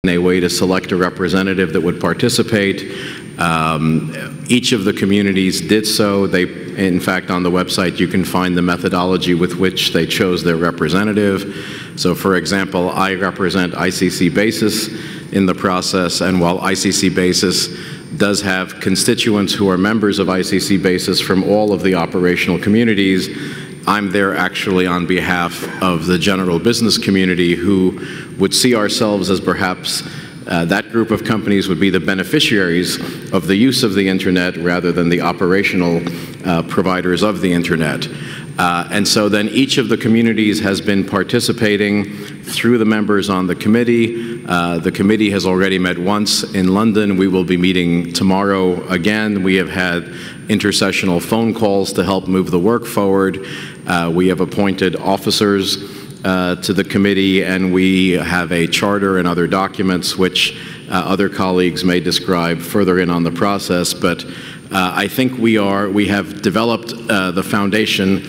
a way to select a representative that would participate. Each of the communities did so. In fact, on the website, you can find the methodology with which they chose their representative. So, for example, I represent ICC Basis in the process, and while ICC Basis does have constituents who are members of ICC Basis from all of the operational communities, I'm there actually on behalf of the general business community who would see ourselves as perhaps that group of companies would be the beneficiaries of the use of the internet rather than the operational providers of the internet. And so then each of the communities has been participating through the members on the committee. The committee has already met once in London. We will be meeting tomorrow again. We have had intersessional phone calls to help move the work forward. We have appointed officers to the committee, and we have a charter and other documents which other colleagues may describe further in on the process. But I think we have developed the foundation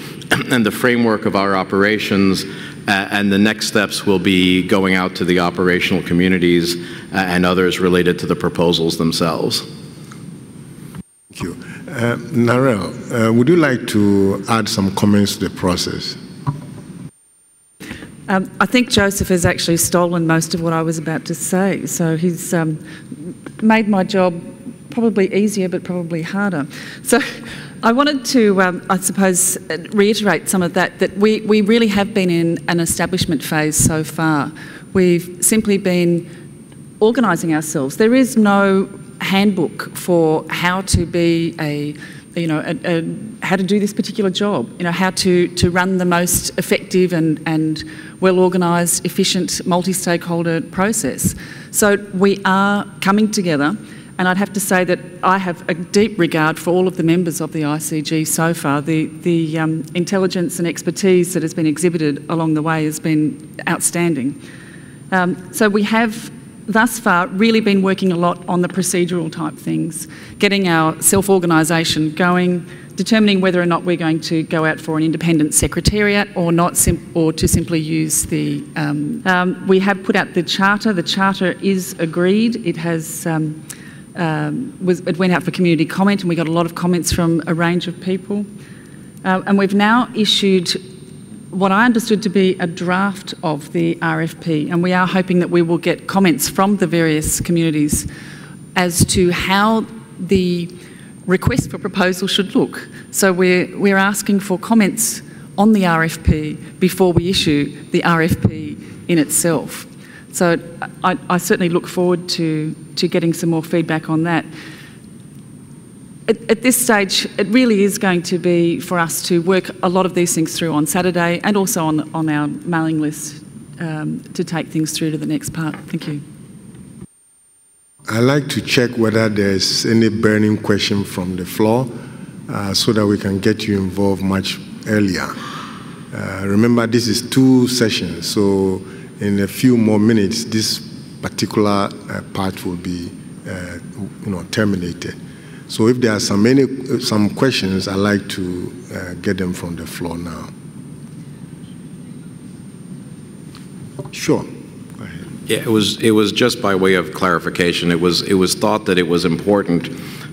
and the framework of our operations, and the next steps will be going out to the operational communities and others related to the proposals themselves. Thank you. Narelle, would you like to add some comments to the process? I think Joseph has actually stolen most of what I was about to say. So he's made my job probably easier, but probably harder. So I wanted to, I suppose, reiterate some of that we really have been in an establishment phase so far. We've simply been organising ourselves. There is no handbook for how to be how to do this particular job, how to run the most effective and well-organised, efficient, multi-stakeholder process. So we are coming together, and I'd have to say that I have a deep regard for all of the members of the ICG so far. The intelligence and expertise that has been exhibited along the way has been outstanding. So we have thus far really been working a lot on the procedural type things, getting our self-organisation going, determining whether or not we're going to go out for an independent secretariat or not, or to simply use the... we have put out the charter. The charter is agreed. It has... it went out for community comment, and we got a lot of comments from a range of people. And we've now issued what I understood to be a draft of the RFP, and we are hoping that we will get comments from the various communities as to how the request for proposal should look. So we're asking for comments on the RFP before we issue the RFP in itself. So I certainly look forward to getting some more feedback on that. At this stage, it really is going to be for us to work a lot of these things through on Saturday, and also on our mailing list to take things through to the next part. Thank you. I'd like to check whether there's any burning question from the floor so that we can get you involved much earlier. Remember, this is 2 sessions, so in a few more minutes, this particular part will be terminated. So if there are some questions, I'd like to get them from the floor now. Sure. Go ahead. Yeah, it was just by way of clarification. It was thought that it was important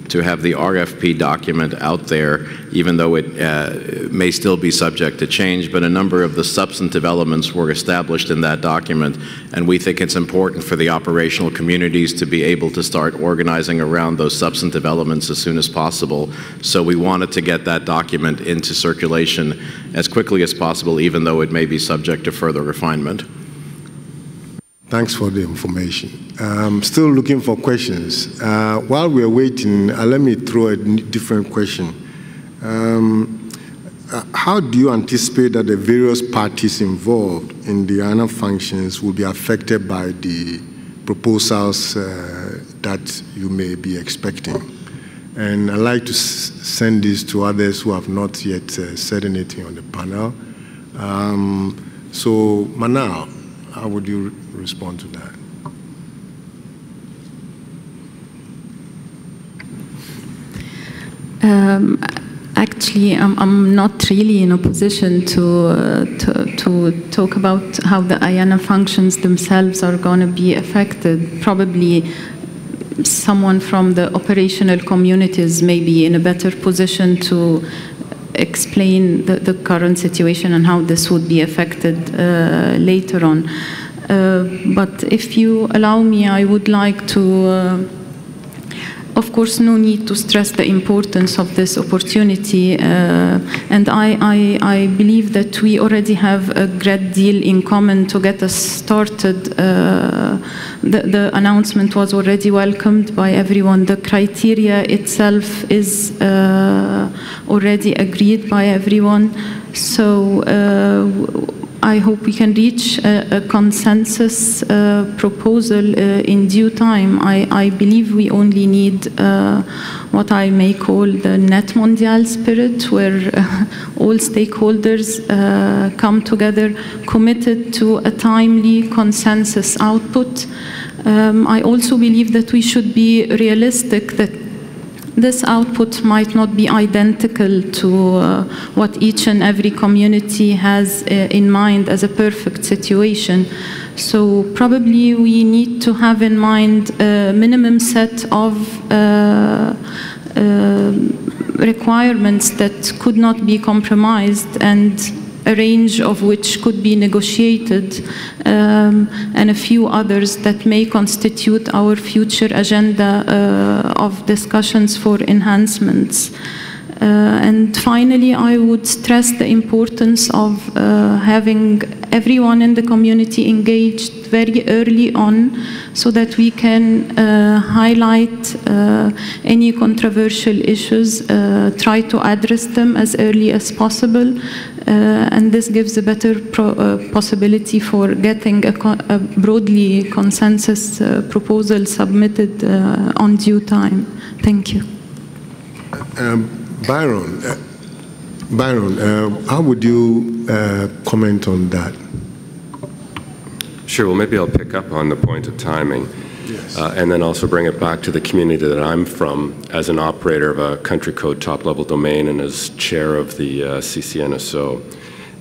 to have the RFP document out there, even though it may still be subject to change, but a number of the substantive elements were established in that document, and we think it's important for the operational communities to be able to start organizing around those substantive elements as soon as possible. So we wanted to get that document into circulation as quickly as possible, even though it may be subject to further refinement. Thanks for the information. Still looking for questions. While we're waiting, let me throw a different question. How do you anticipate that the various parties involved in the IANA functions will be affected by the proposals that you may be expecting? And I'd like to send this to others who have not yet said anything on the panel. So, Manal, how would you respond to that? Actually, I'm not really in a position to to talk about how the IANA functions themselves are going to be affected. Probably someone from the operational communities may be in a better position to explain the current situation and how this would be affected later on. But if you allow me, I would like to, of course, no need to stress the importance of this opportunity. And I believe that we already have a great deal in common to get us started. The announcement was already welcomed by everyone. The criteria itself is already agreed by everyone. So I hope we can reach a consensus proposal in due time. I believe we only need what I may call the net mondial spirit, where all stakeholders come together committed to a timely consensus output. I also believe that we should be realistic that this output might not be identical to what each and every community has in mind as a perfect situation. So probably we need to have in mind a minimum set of requirements that could not be compromised, and a range of which could be negotiated, and a few others that may constitute our future agenda of discussions for enhancements. And finally, I would stress the importance of having everyone in the community engaged very early on, so that we can highlight any controversial issues, try to address them as early as possible, and this gives a better possibility for getting a broadly consensus proposal submitted on due time. Thank you. Byron, how would you comment on that? Sure, well, maybe I'll pick up on the point of timing. Yes. And then also bring it back to the community that I'm from as an operator of a country code top-level domain and as chair of the CCNSO.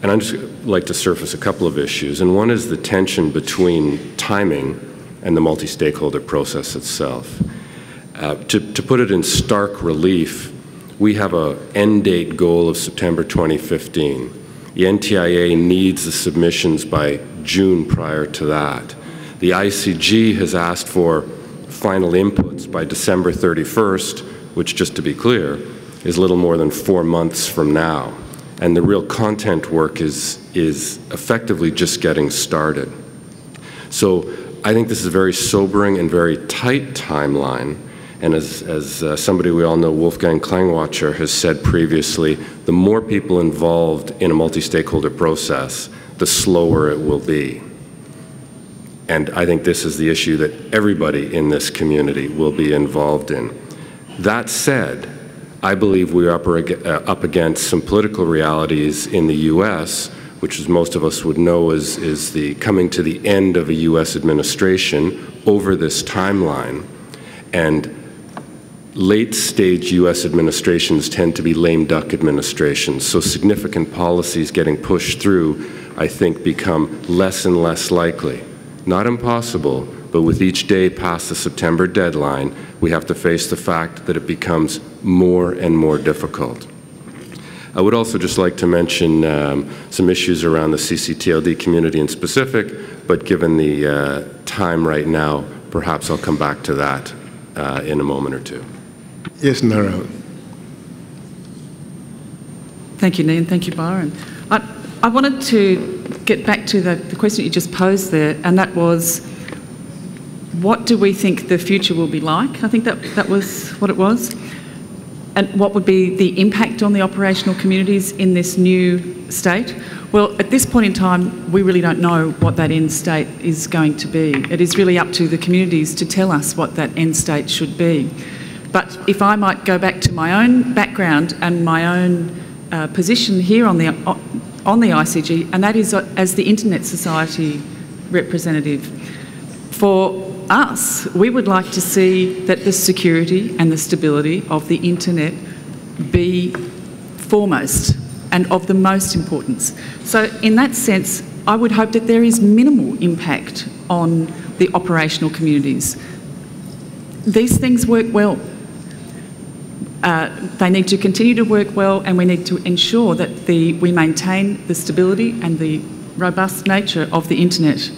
And I'd just like to surface a couple of issues. And one is the tension between timing and the multi-stakeholder process itself. To put it in stark relief, we have an end date goal of September 2015. The NTIA needs the submissions by June prior to that. The ICG has asked for final inputs by December 31st, which, just to be clear, is little more than 4 months from now. And the real content work is effectively just getting started. So I think this is a very sobering and very tight timeline. And as somebody we all know, Wolfgang Klangwatscher, has said previously, the more people involved in a multi-stakeholder process, the slower it will be. And I think this is the issue that everybody in this community will be involved in. That said, I believe we are up against some political realities in the US, which, as most of us would know, is the coming to the end of a US administration over this timeline. And late-stage U.S. administrations tend to be lame duck administrations, so significant policies getting pushed through, I think, become less and less likely. Not impossible, but with each day past the September deadline, we have to face the fact that it becomes more and more difficult. I would also just like to mention some issues around the CCTLD community in specific, but given the time right now, perhaps I'll come back to that in a moment or two. Yes, Nara. Thank you, Nian. Thank you, Byron. I wanted to get back to the question you just posed there, and that was, what do we think the future will be like? I think that was what it was. And what would be the impact on the operational communities in this new state? Well, at this point in time, we really don't know what that end state is going to be. It is really up to the communities to tell us what that end state should be. But if I might go back to my own background and my own position here on the ICG, and that is as the Internet Society representative. For us, we would like to see that the security and the stability of the internet be foremost and of the most importance. So in that sense, I would hope that there is minimal impact on the operational communities. These things work well. They need to continue to work well, and we need to ensure that we maintain the stability and the robust nature of the internet.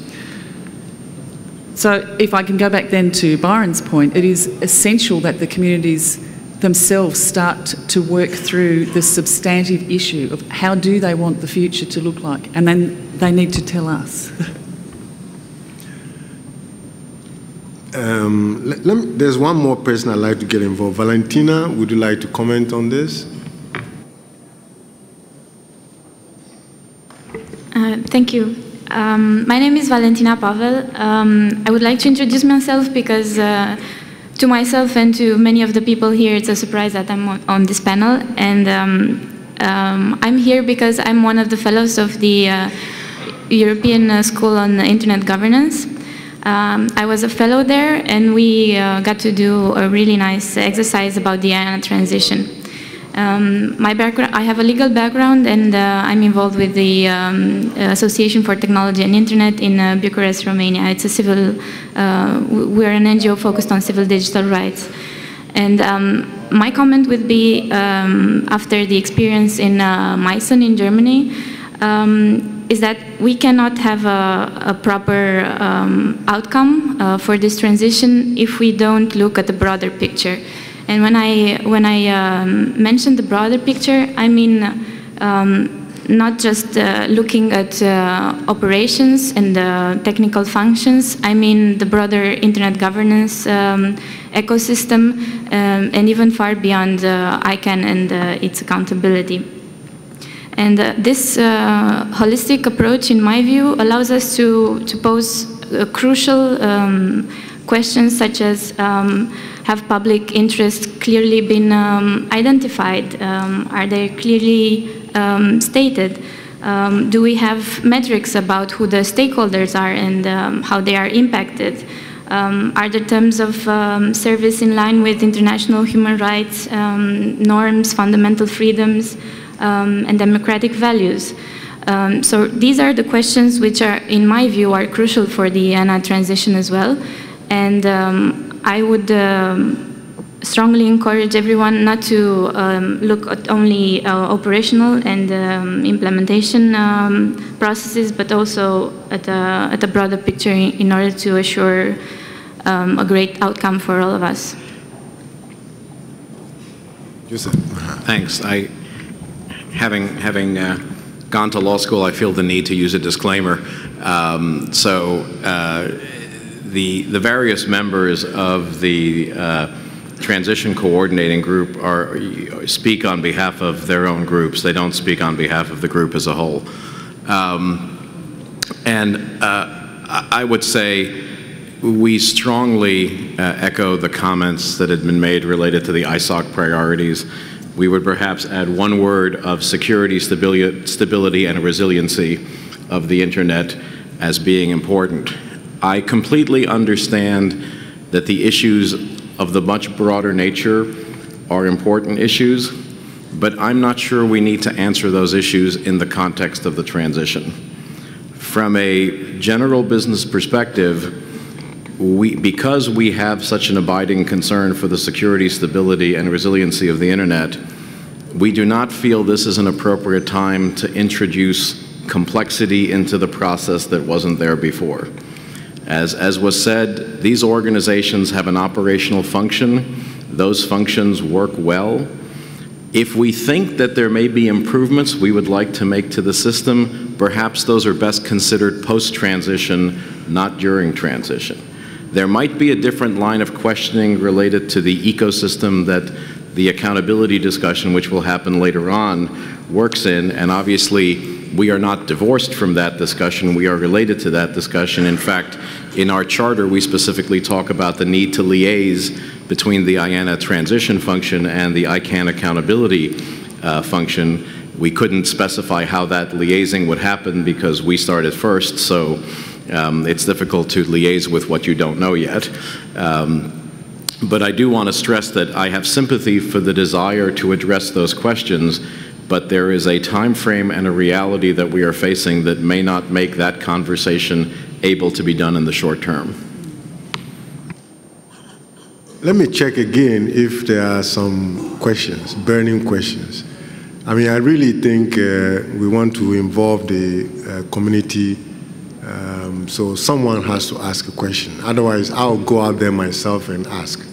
So if I can go back then to Byron's point, it is essential that the communities themselves start to work through the substantive issue of how do they want the future to look like, and then they need to tell us. There's one more person I'd like to get involved. Valentina, would you like to comment on this? Thank you. My name is Valentina Pavel. I would like to introduce myself because to myself and to many of the people here, it's a surprise that I'm on this panel. And I'm here because I'm one of the fellows of the European School on Internet Governance. I was a fellow there, and we got to do a really nice exercise about the IANA transition. My background, I have a legal background, and I'm involved with the Association for Technology and Internet in Bucharest, Romania. It's a civil, we're an NGO focused on civil digital rights. And my comment would be, after the experience in Meissen in Germany, is that we cannot have a proper outcome for this transition if we don't look at the broader picture. And when I mention the broader picture, I mean not just looking at operations and technical functions. I mean the broader internet governance ecosystem, and even far beyond ICANN and its accountability. And this holistic approach, in my view, allows us to pose crucial questions such as, have public interests clearly been identified? Are they clearly stated? Do we have metrics about who the stakeholders are and how they are impacted? Are the terms of service in line with international human rights norms, fundamental freedoms, and democratic values? So these are the questions which are, in my view, are crucial for the IANA transition as well. And I would strongly encourage everyone not to look at only operational and implementation processes, but also at a broader picture in order to assure a great outcome for all of us. Thanks. Having gone to law school, I feel the need to use a disclaimer. The various members of the transition coordinating group speak on behalf of their own groups. They don't speak on behalf of the group as a whole. I would say we strongly echo the comments that had been made related to the ISOC priorities. We would perhaps add one word of security, stability, and resiliency of the internet as being important. I completely understand that the issues of the much broader nature are important issues, but I'm not sure we need to answer those issues in the context of the transition. From a general business perspective, because we have such an abiding concern for the security, stability, and resiliency of the internet, we do not feel this is an appropriate time to introduce complexity into the process that wasn't there before. As was said, these organizations have an operational function. Those functions work well. If we think that there may be improvements we would like to make to the system, perhaps those are best considered post-transition, not during transition. There might be a different line of questioning related to the ecosystem that the accountability discussion, which will happen later on, works in, and obviously we are not divorced from that discussion. We are related to that discussion. In fact, in our charter, we specifically talk about the need to liaise between the IANA transition function and the ICANN accountability function. We couldn't specify how that liaising would happen because we started first, so it's difficult to liaise with what you don't know yet. But I do want to stress that I have sympathy for the desire to address those questions, but there is a time frame and a reality that we are facing that may not make that conversation able to be done in the short term. Let me check again if there are some questions, burning questions. I mean, I really think we want to involve the community, so someone has to ask a question. Otherwise, I'll go out there myself and ask.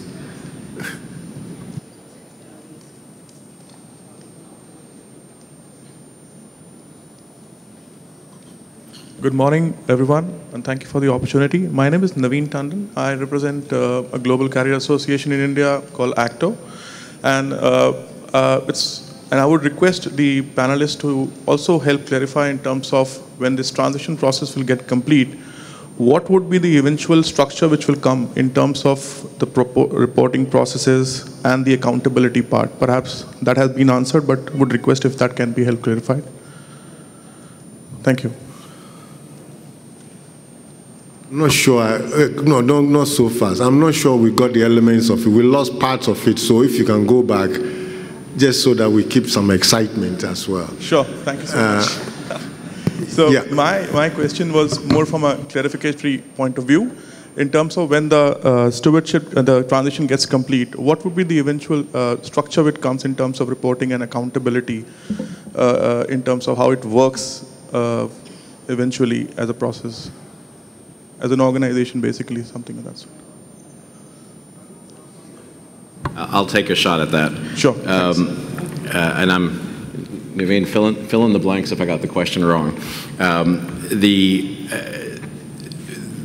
Good morning, everyone, and thank you for the opportunity. My name is Naveen Tandon. I represent a global carrier association in India called ACTO, and I would request the panelists to also help clarify in terms of when this transition process will get complete, what would be the eventual structure which will come in terms of the reporting processes and the accountability part. Perhaps that has been answered, but would request if that can be helped clarified. Thank you. I'm not sure, no, not so fast. I'm not sure we got the elements of it. We lost parts of it, so if you can go back, just so that we keep some excitement as well. Sure, thank you so much. So yeah. my question was more from a clarificatory point of view. In terms of when the stewardship and the transition gets complete, what would be the eventual structure which comes in terms of reporting and accountability, in terms of how it works eventually as a process? As an organization, basically, something of that sort. I'll take a shot at that. Sure. And Naveen, fill in the blanks if I got the question wrong.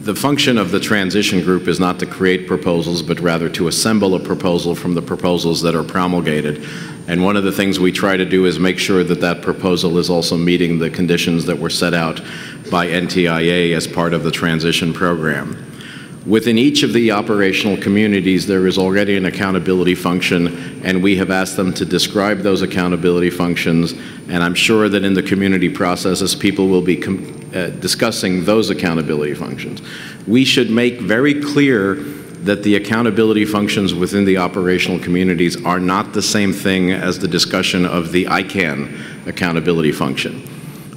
The function of the transition group is not to create proposals, but rather to assemble a proposal from the proposals that are promulgated. And one of the things we try to do is make sure that that proposal is also meeting the conditions that were set out by NTIA as part of the transition program. Within each of the operational communities, there is already an accountability function, and we have asked them to describe those accountability functions, and I'm sure that in the community processes, people will be discussing those accountability functions. We should make very clear that the accountability functions within the operational communities are not the same thing as the discussion of the ICANN accountability function.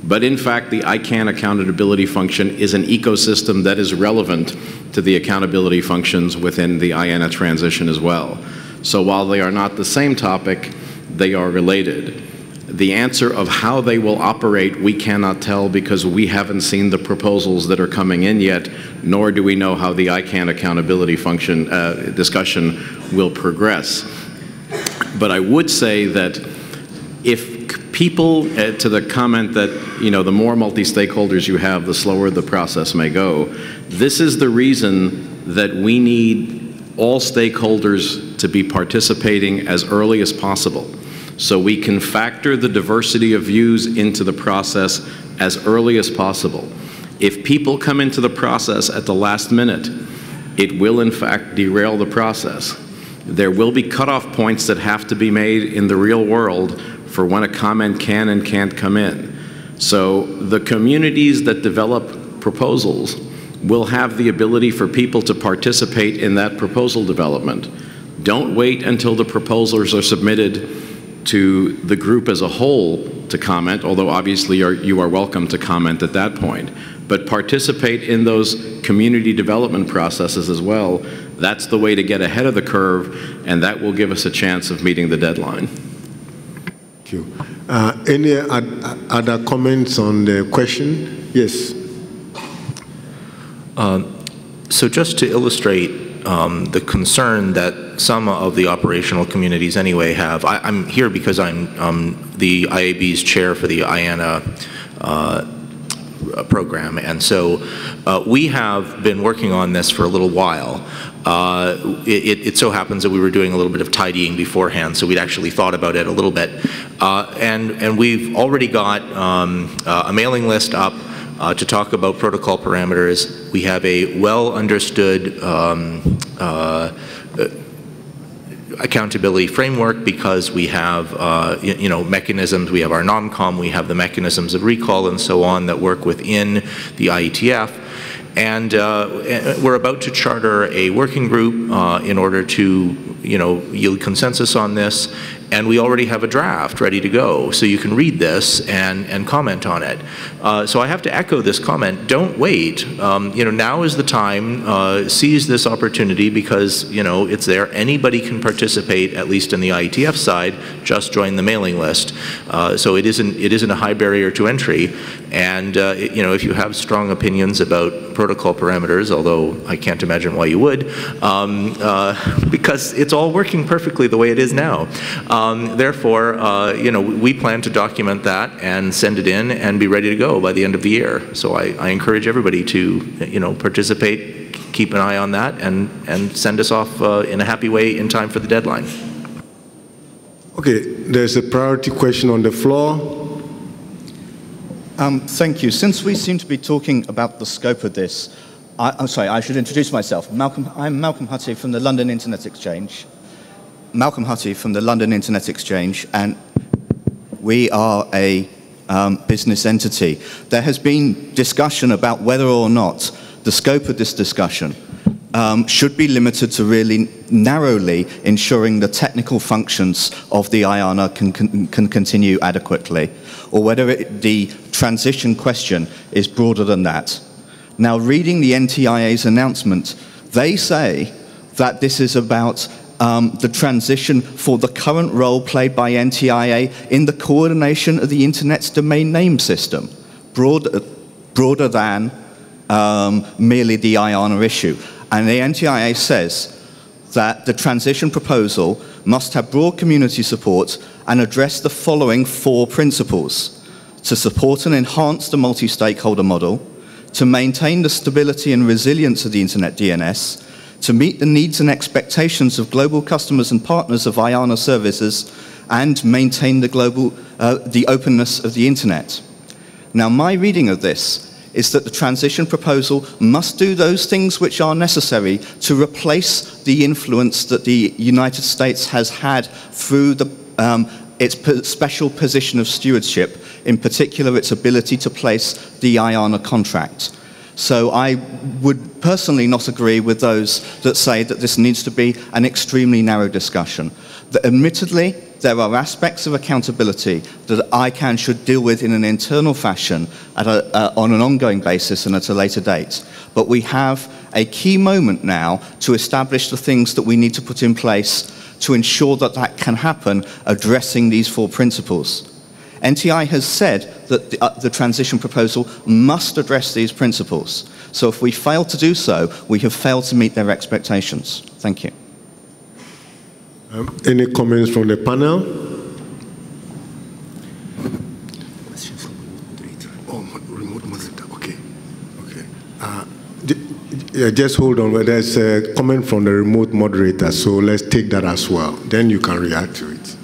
But in fact, the ICANN accountability function is an ecosystem that is relevant to the accountability functions within the IANA transition as well. So while they are not the same topic, they are related. The answer of how they will operate, we cannot tell because we haven't seen the proposals that are coming in yet, nor do we know how the ICANN accountability function discussion will progress. But I would say that if people, to the comment that, you know, the more multi-stakeholders you have, the slower the process may go, this is the reason that we need all stakeholders to be participating as early as possible, so we can factor the diversity of views into the process as early as possible. If people come into the process at the last minute, it will in fact derail the process. There will be cutoff points that have to be made in the real world for when a comment can and can't come in. So the communities that develop proposals will have the ability for people to participate in that proposal development. Don't wait until the proposals are submitted to the group as a whole to comment, although obviously you are welcome to comment at that point. But participate in those community development processes as well. That's the way to get ahead of the curve, and that will give us a chance of meeting the deadline. Thank you. Any other comments on the question? Yes. So just to illustrate the concern that some of the operational communities anyway have, I'm here because I'm the IAB's chair for the IANA program, and so we have been working on this for a little while. It so happens that we were doing a little bit of tidying beforehand, so we'd actually thought about it a little bit. And we've already got a mailing list up to talk about protocol parameters. We have a well-understood accountability framework because we have you know, mechanisms. We have our NOMCOM, we have the mechanisms of recall and so on that work within the IETF. And we're about to charter a working group in order to, you know, yield consensus on this. and we already have a draft ready to go, so you can read this and comment on it. So I have to echo this comment. Don't wait. Now is the time. Seize this opportunity because it's there. Anybody can participate, at least in the IETF side. Just join the mailing list. So it isn't a high barrier to entry. And if you have strong opinions about protocol parameters, although I can't imagine why you would, because it's all working perfectly the way it is now. Therefore, we plan to document that and send it in and be ready to go by the end of the year. So I encourage everybody to, participate, keep an eye on that, and send us off in a happy way in time for the deadline. Okay, there's a priority question on the floor. Thank you. Since we seem to be talking about the scope of this, I'm sorry, I should introduce myself. I'm Malcolm Hutty from the London Internet Exchange. And we are a business entity. There has been discussion about whether or not the scope of this discussion should be limited to really narrowly ensuring the technical functions of the IANA can continue adequately, or whether the transition question is broader than that. Now, reading the NTIA's announcement, they say that this is about the transition for the current role played by NTIA in the coordination of the Internet's domain name system, broader than merely the IANA issue. And the NTIA says that the transition proposal must have broad community support and address the following 4 principles: to support and enhance the multi-stakeholder model, to maintain the stability and resilience of the Internet DNS, to meet the needs and expectations of global customers and partners of IANA services, and maintain the openness of the Internet. Now, my reading of this is that the transition proposal must do those things which are necessary to replace the influence that the United States has had through its special position of stewardship, in particular its ability to place the IANA contract. So I would personally not agree with those that say that this needs to be an extremely narrow discussion. Admittedly, there are aspects of accountability that ICANN should deal with in an internal fashion on an ongoing basis and at a later date. But we have a key moment now to establish the things that we need to put in place to ensure that that can happen, addressing these 4 principles. NTI has said that the transition proposal must address these principles. So if we fail to do so, we have failed to meet their expectations. Thank you. Any comments from the panel? Oh, remote moderator. Okay. Just hold on. There's a comment from the remote moderator, so let's take that as well. Then you can react to it.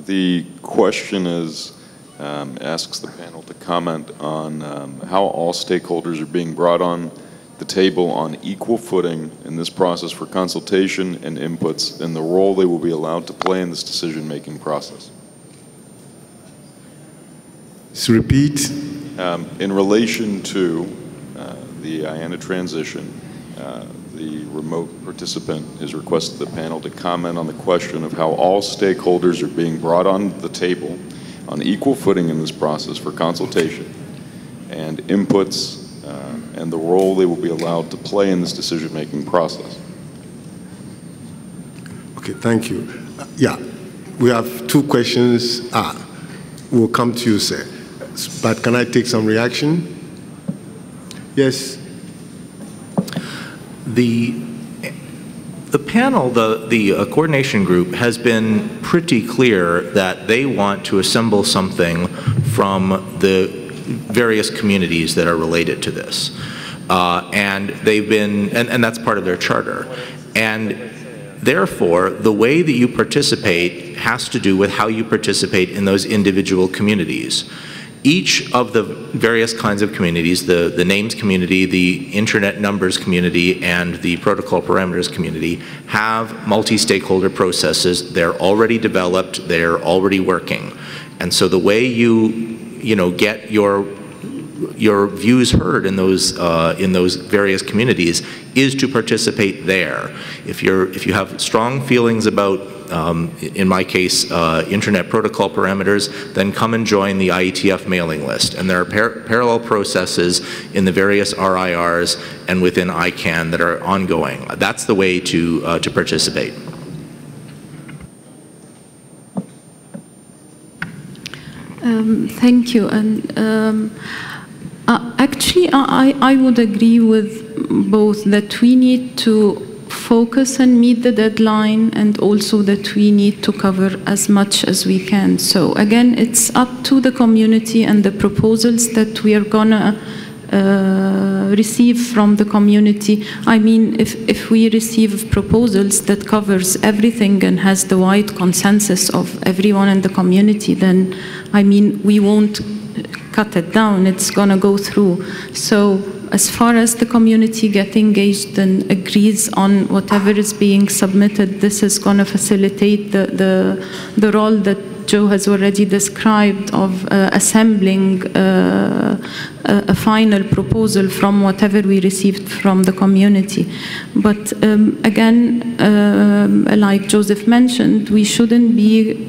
The question asks the panel to comment on how all stakeholders are being brought on the table on equal footing in this process for consultation and inputs, and the role they will be allowed to play in this decision-making process. So repeat. In relation to the IANA transition, the remote participant has requested the panel to comment on the question of how all stakeholders are being brought on the table on equal footing in this process for consultation and inputs, and the role they will be allowed to play in this decision-making process. Okay, thank you. Yeah, we have 2 questions. We'll come to you, sir. But can I take some reaction? Yes. The panel, the coordination group, has been pretty clear that they want to assemble something from the various communities that are related to this. And they've been, and that's part of their charter. And therefore, the way that you participate has to do with how you participate in those individual communities. Each of the various kinds of communities, the names community, the internet numbers community, and the protocol parameters community, have multi-stakeholder processes. They're already developed, they're already working. And so the way you get your your views heard in those various communities is to participate there. If you have strong feelings about, in my case, internet protocol parameters, then come and join the IETF mailing list. And there are parallel processes in the various RIRs and within ICANN that are ongoing. That's the way to participate. Thank you. And actually, I would agree with both that we need to focus and meet the deadline, and also that we need to cover as much as we can. So again, it's up to the community and the proposals that we are gonna receive from the community. I mean, if we receive proposals that covers everything and has the wide consensus of everyone in the community, then I mean, we won't cut it down, it's gonna go through. So as far as the community get engaged and agrees on whatever is being submitted, this is gonna facilitate the role that Joe has already described of assembling a final proposal from whatever we received from the community. But again, like Joseph mentioned, we shouldn't be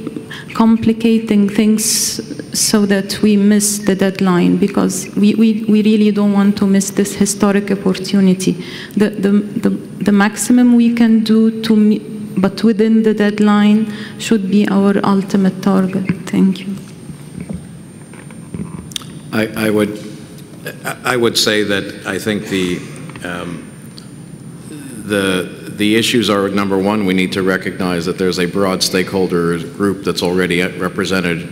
complicating things so that we miss the deadline, because we really don't want to miss this historic opportunity. The maximum we can do to meet, but within the deadline, should be our ultimate target. Thank you. I would say that I think the issues are, number one, we need to recognize that there's a broad stakeholder group that's already represented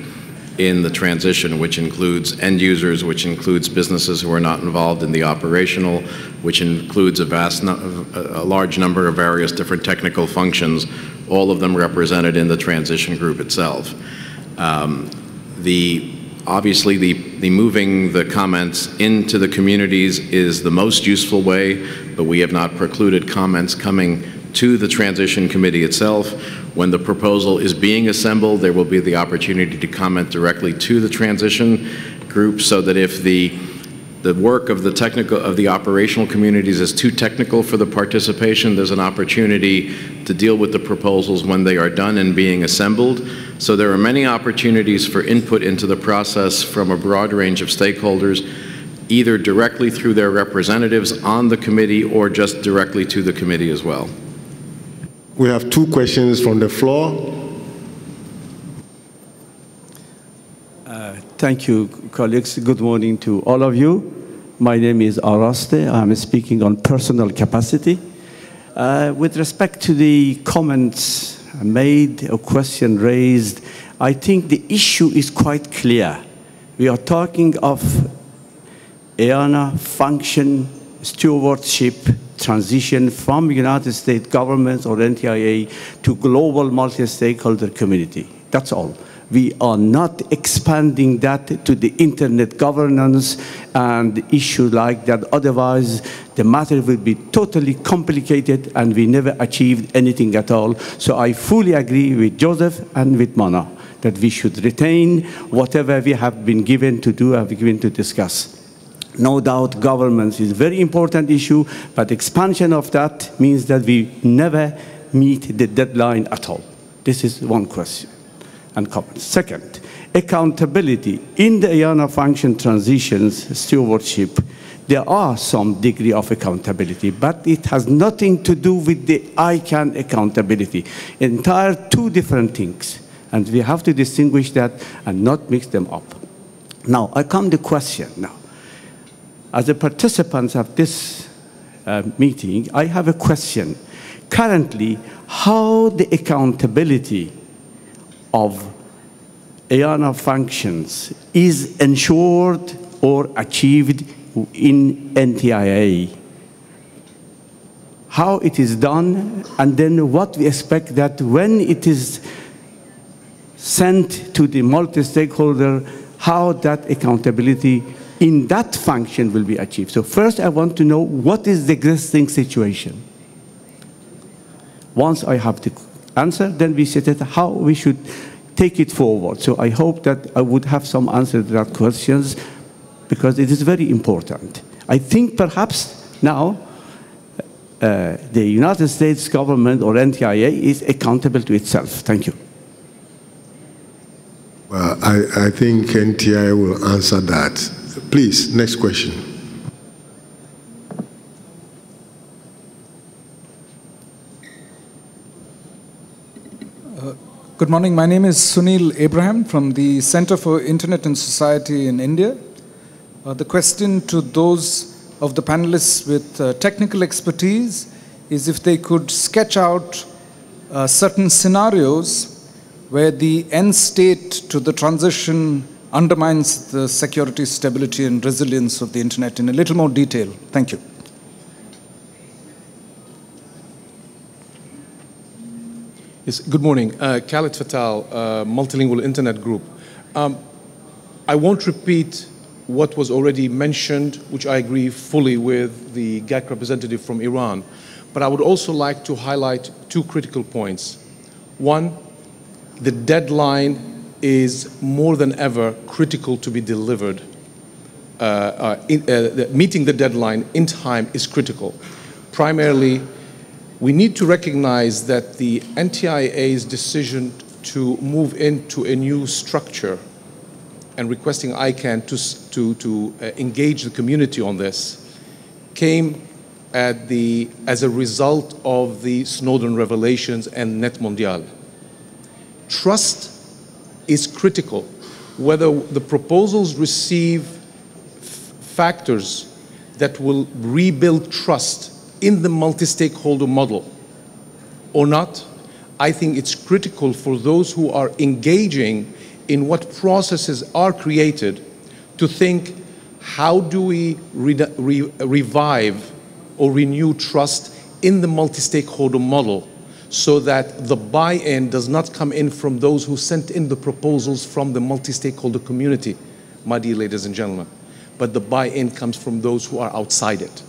in the transition, which includes end users, which includes businesses who are not involved in the operational, which includes a large number of various different technical functions, all of them represented in the transition group itself. Obviously, the moving the comments into the communities is the most useful way, but we have not precluded comments coming to the transition committee itself. When the proposal is being assembled, there will be the opportunity to comment directly to the transition group, so that if the work of the operational communities is too technical for the participation, there's an opportunity to deal with the proposals when they are done and being assembled. So there are many opportunities for input into the process from a broad range of stakeholders, either directly through their representatives on the committee or just directly to the committee as well. We have two questions from the floor. Thank you, colleagues. Good morning to all of you. My name is Araste. I'm speaking on personal capacity. With respect to the comments made, a question raised, I think the issue is quite clear. We are talking of IANA function, stewardship, transition from United States government or NTIA to global multi-stakeholder community. That's all. We are not expanding that to the internet governance and issues like that. Otherwise, the matter will be totally complicated and we never achieved anything at all. So I fully agree with Joseph and with Mana that we should retain whatever we have been given to do, have been given to discuss. No doubt governance is a very important issue, but expansion of that means that we never meet the deadline at all. This is one question and comment. Second, accountability. In the IANA function transitions stewardship, there are some degree of accountability, but it has nothing to do with the ICANN accountability. Entire two different things, and we have to distinguish that and not mix them up. Now, I come to the question now. As a participant of this meeting, I have a question. Currently, how the accountability of IANA functions is ensured or achieved in NTIA? How it is done, and then what we expect that when it is sent to the multi-stakeholder, how that accountability in that function will be achieved. So first I want to know what is the existing situation. Once I have the answer, then we set it how we should take it forward. So I hope that I would have some answer to that questions because it is very important. I think perhaps now the United States government or NTIA is accountable to itself. Thank you. Well, I think NTIA will answer that. Please, next question. Good morning. My name is Sunil Abraham from the Center for Internet and Society in India. The question to those of the panelists with technical expertise is if they could sketch out certain scenarios where the end state to the transition undermines the security, stability, and resilience of the Internet in a little more detail. Thank you. Yes, good morning. Khaled Fatal, Multilingual Internet Group. I won't repeat what was already mentioned, which I agree fully with the GAC representative from Iran. But I would also like to highlight two critical points. One, the deadline is more than ever critical to be delivered. Meeting the deadline in time is critical. Primarily, we need to recognize that the NTIA's decision to move into a new structure and requesting ICANN to engage the community on this came as a result of the Snowden revelations and Net Mondial. Trust is critical. Whether the proposals receive factors that will rebuild trust in the multi-stakeholder model or not, I think it's critical for those who are engaging in what processes are created to think, how do we revive or renew trust in the multi-stakeholder model so that the buy-in does not come in from those who sent in the proposals from the multi-stakeholder community, my dear ladies and gentlemen, but the buy-in comes from those who are outside it.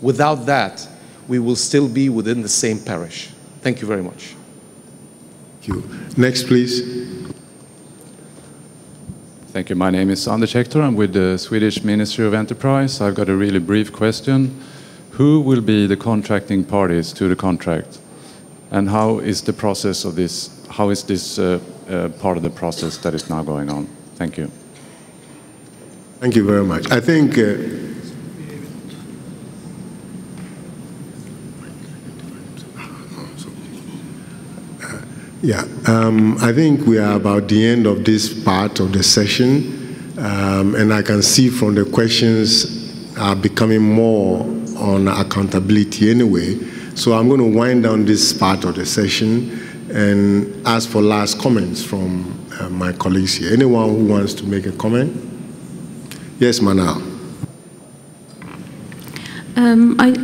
Without that, we will still be within the same parish. Thank you very much. Thank you. Next, please. Thank you. My name is Anders Hector. I'm with the Swedish Ministry of Enterprise. I've got a really brief question. Who will be the contracting parties to the contract? And how is the process of this, how is this part of the process that is now going on? Thank you. Thank you very much. I think I think we are about the end of this part of the session, and I can see from the questions are becoming more on accountability anyway. So I'm going to wind down this part of the session and ask for last comments from my colleagues here. Anyone who wants to make a comment? Yes, Manal.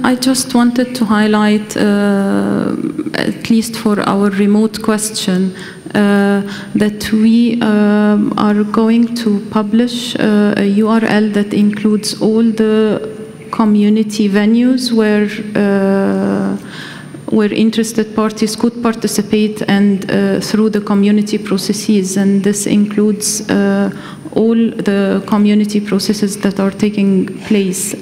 I just wanted to highlight, at least for our remote question, that we are going to publish a URL that includes all the community venues where interested parties could participate and through the community processes, and this includes all the community processes that are taking place.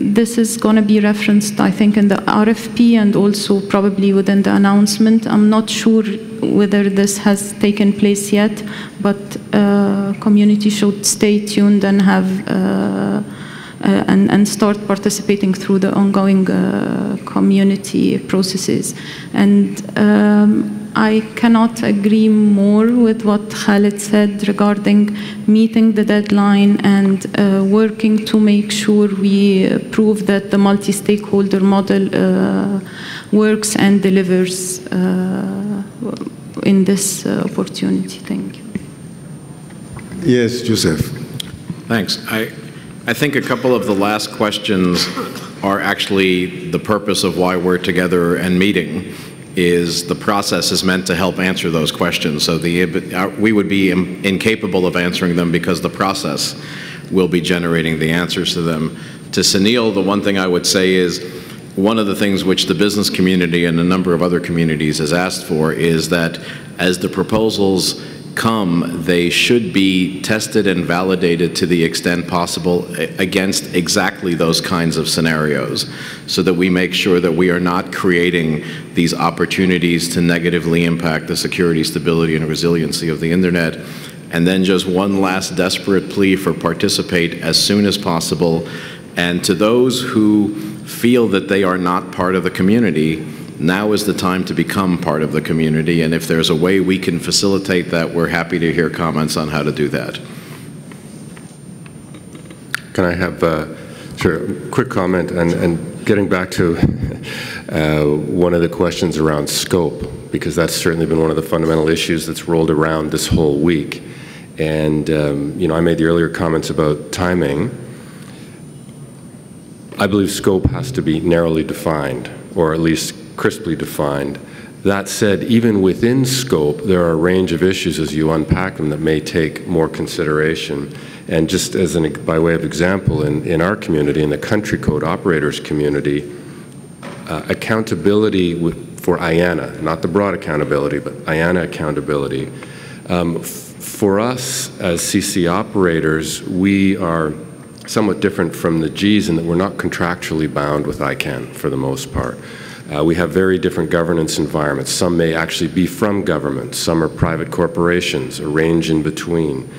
This is going to be referenced, I think, in the RFP and also probably within the announcement. I'm not sure whether this has taken place yet, but community should stay tuned and have and start participating through the ongoing community processes. And I cannot agree more with what Khaled said regarding meeting the deadline and working to make sure we prove that the multi-stakeholder model works and delivers in this opportunity. Thank you. Yes, Joseph. Thanks. I think a couple of the last questions are actually the purpose of why we're together and meeting, is the process is meant to help answer those questions. So we would be incapable of answering them because the process will be generating the answers to them. To Sunil, the one thing I would say is one of the things which the business community and a number of other communities has asked for is that as the proposals come, they should be tested and validated to the extent possible against exactly those kinds of scenarios, so that we make sure that we are not creating these opportunities to negatively impact the security, stability, and resiliency of the internet. And then just one last desperate plea for participate as soon as possible. And to those who feel that they are not part of the community, now is the time to become part of the community, and if there's a way we can facilitate that, we're happy to hear comments on how to do that. Can I have a quick comment, and getting back to one of the questions around scope, because that's certainly been one of the fundamental issues that's rolled around this whole week. And I made the earlier comments about timing. I believe scope has to be narrowly defined, or at least crisply defined. That said, even within scope, there are a range of issues as you unpack them that may take more consideration. And just as by way of example, in our community, in the country code operators community, accountability for IANA, not the broad accountability, but IANA accountability. For us as CC operators, we are somewhat different from the Gs in that we're not contractually bound with ICANN for the most part. We have very different governance environments. Some may actually be from government. Some are private corporations, a range in between.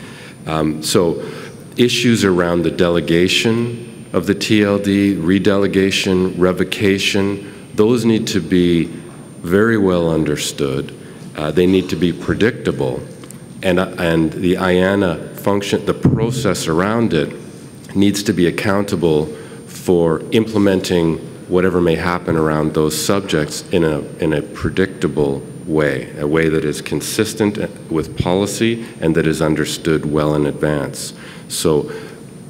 So issues around the delegation of the TLD, redelegation, revocation, those need to be very well understood. They need to be predictable. And the IANA function, the process around it, needs to be accountable for implementing whatever may happen around those subjects in a predictable way, a way that is consistent with policy and that is understood well in advance. So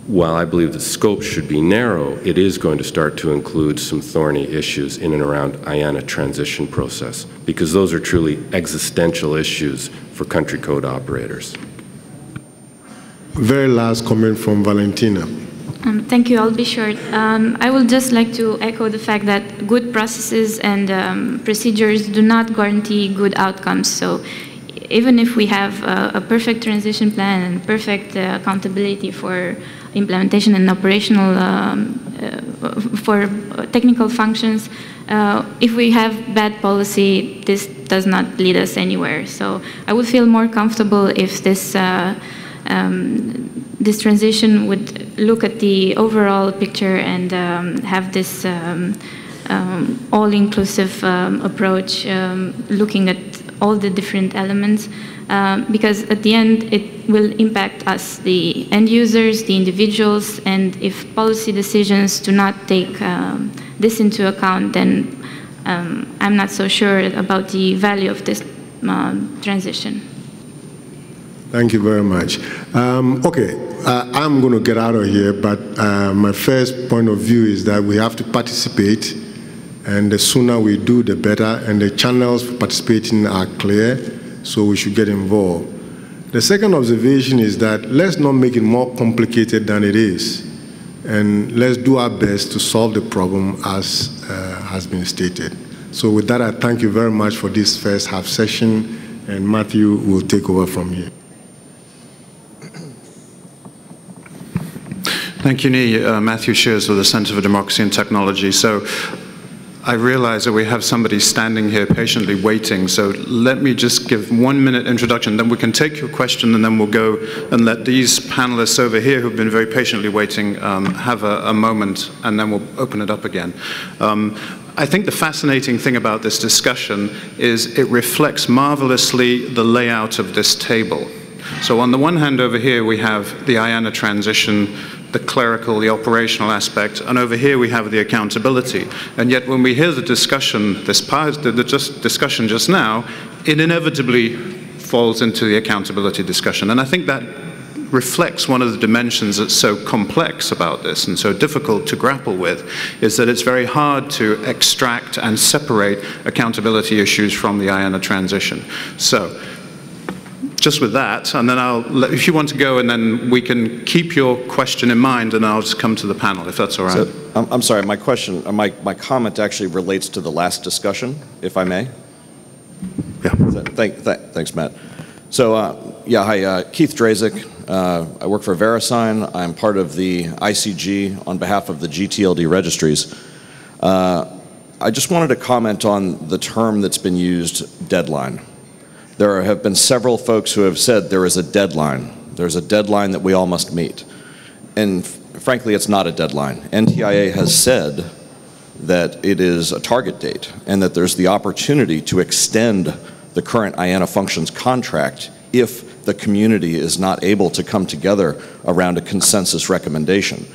while I believe the scope should be narrow, it is going to start to include some thorny issues in and around IANA transition process, because those are truly existential issues for country code operators. Very last comment from Valentina. Thank you. I'll be short. I would just like to echo the fact that good processes and procedures do not guarantee good outcomes. So even if we have a perfect transition plan and perfect accountability for implementation and operational, for technical functions, if we have bad policy, this does not lead us anywhere. So I would feel more comfortable if this this transition would look at the overall picture and have this all-inclusive approach, looking at all the different elements, because at the end it will impact us, the end users, the individuals, and if policy decisions do not take this into account, then I'm not so sure about the value of this transition. Thank you very much. Okay, I'm going to get out of here, but my first point of view is that we have to participate, and the sooner we do, the better, and the channels for participating are clear, so we should get involved. The second observation is that let's not make it more complicated than it is, and let's do our best to solve the problem as has been stated. So with that, I thank you very much for this first half session, and Matthew will take over from here. Thank you, Nii. Matthew Shears with the Center for Democracy and Technology. So I realize that we have somebody standing here patiently waiting, so let me just give 1 minute introduction, then we can take your question, and then we'll go and let these panelists over here who've been very patiently waiting have a moment, and then we'll open it up again. I think the fascinating thing about this discussion is it reflects marvelously the layout of this table. So on the one hand over here we have the IANA transition, the clerical, the operational aspect, and over here we have the accountability. And yet when we hear the discussion, discussion just now, it inevitably falls into the accountability discussion. And I think that reflects one of the dimensions that's so complex about this and so difficult to grapple with, is that it's very hard to extract and separate accountability issues from the IANA transition. So just with that, and then if you want to go, and then we can keep your question in mind, and I'll just come to the panel, if that's all right. So, I'm sorry, my question, my comment actually relates to the last discussion, if I may. Yeah. Thanks, Matt. So, Yeah, hi, Keith Drazik. I work for VeriSign. I'm part of the ICG on behalf of the GTLD registries. I just wanted to comment on the term that's been used, deadline. There have been several folks who have said there is a deadline. There's a deadline that we all must meet. And frankly, it's not a deadline. NTIA has said that it is a target date and that there's the opportunity to extend the current IANA functions contract if the community is not able to come together around a consensus recommendation.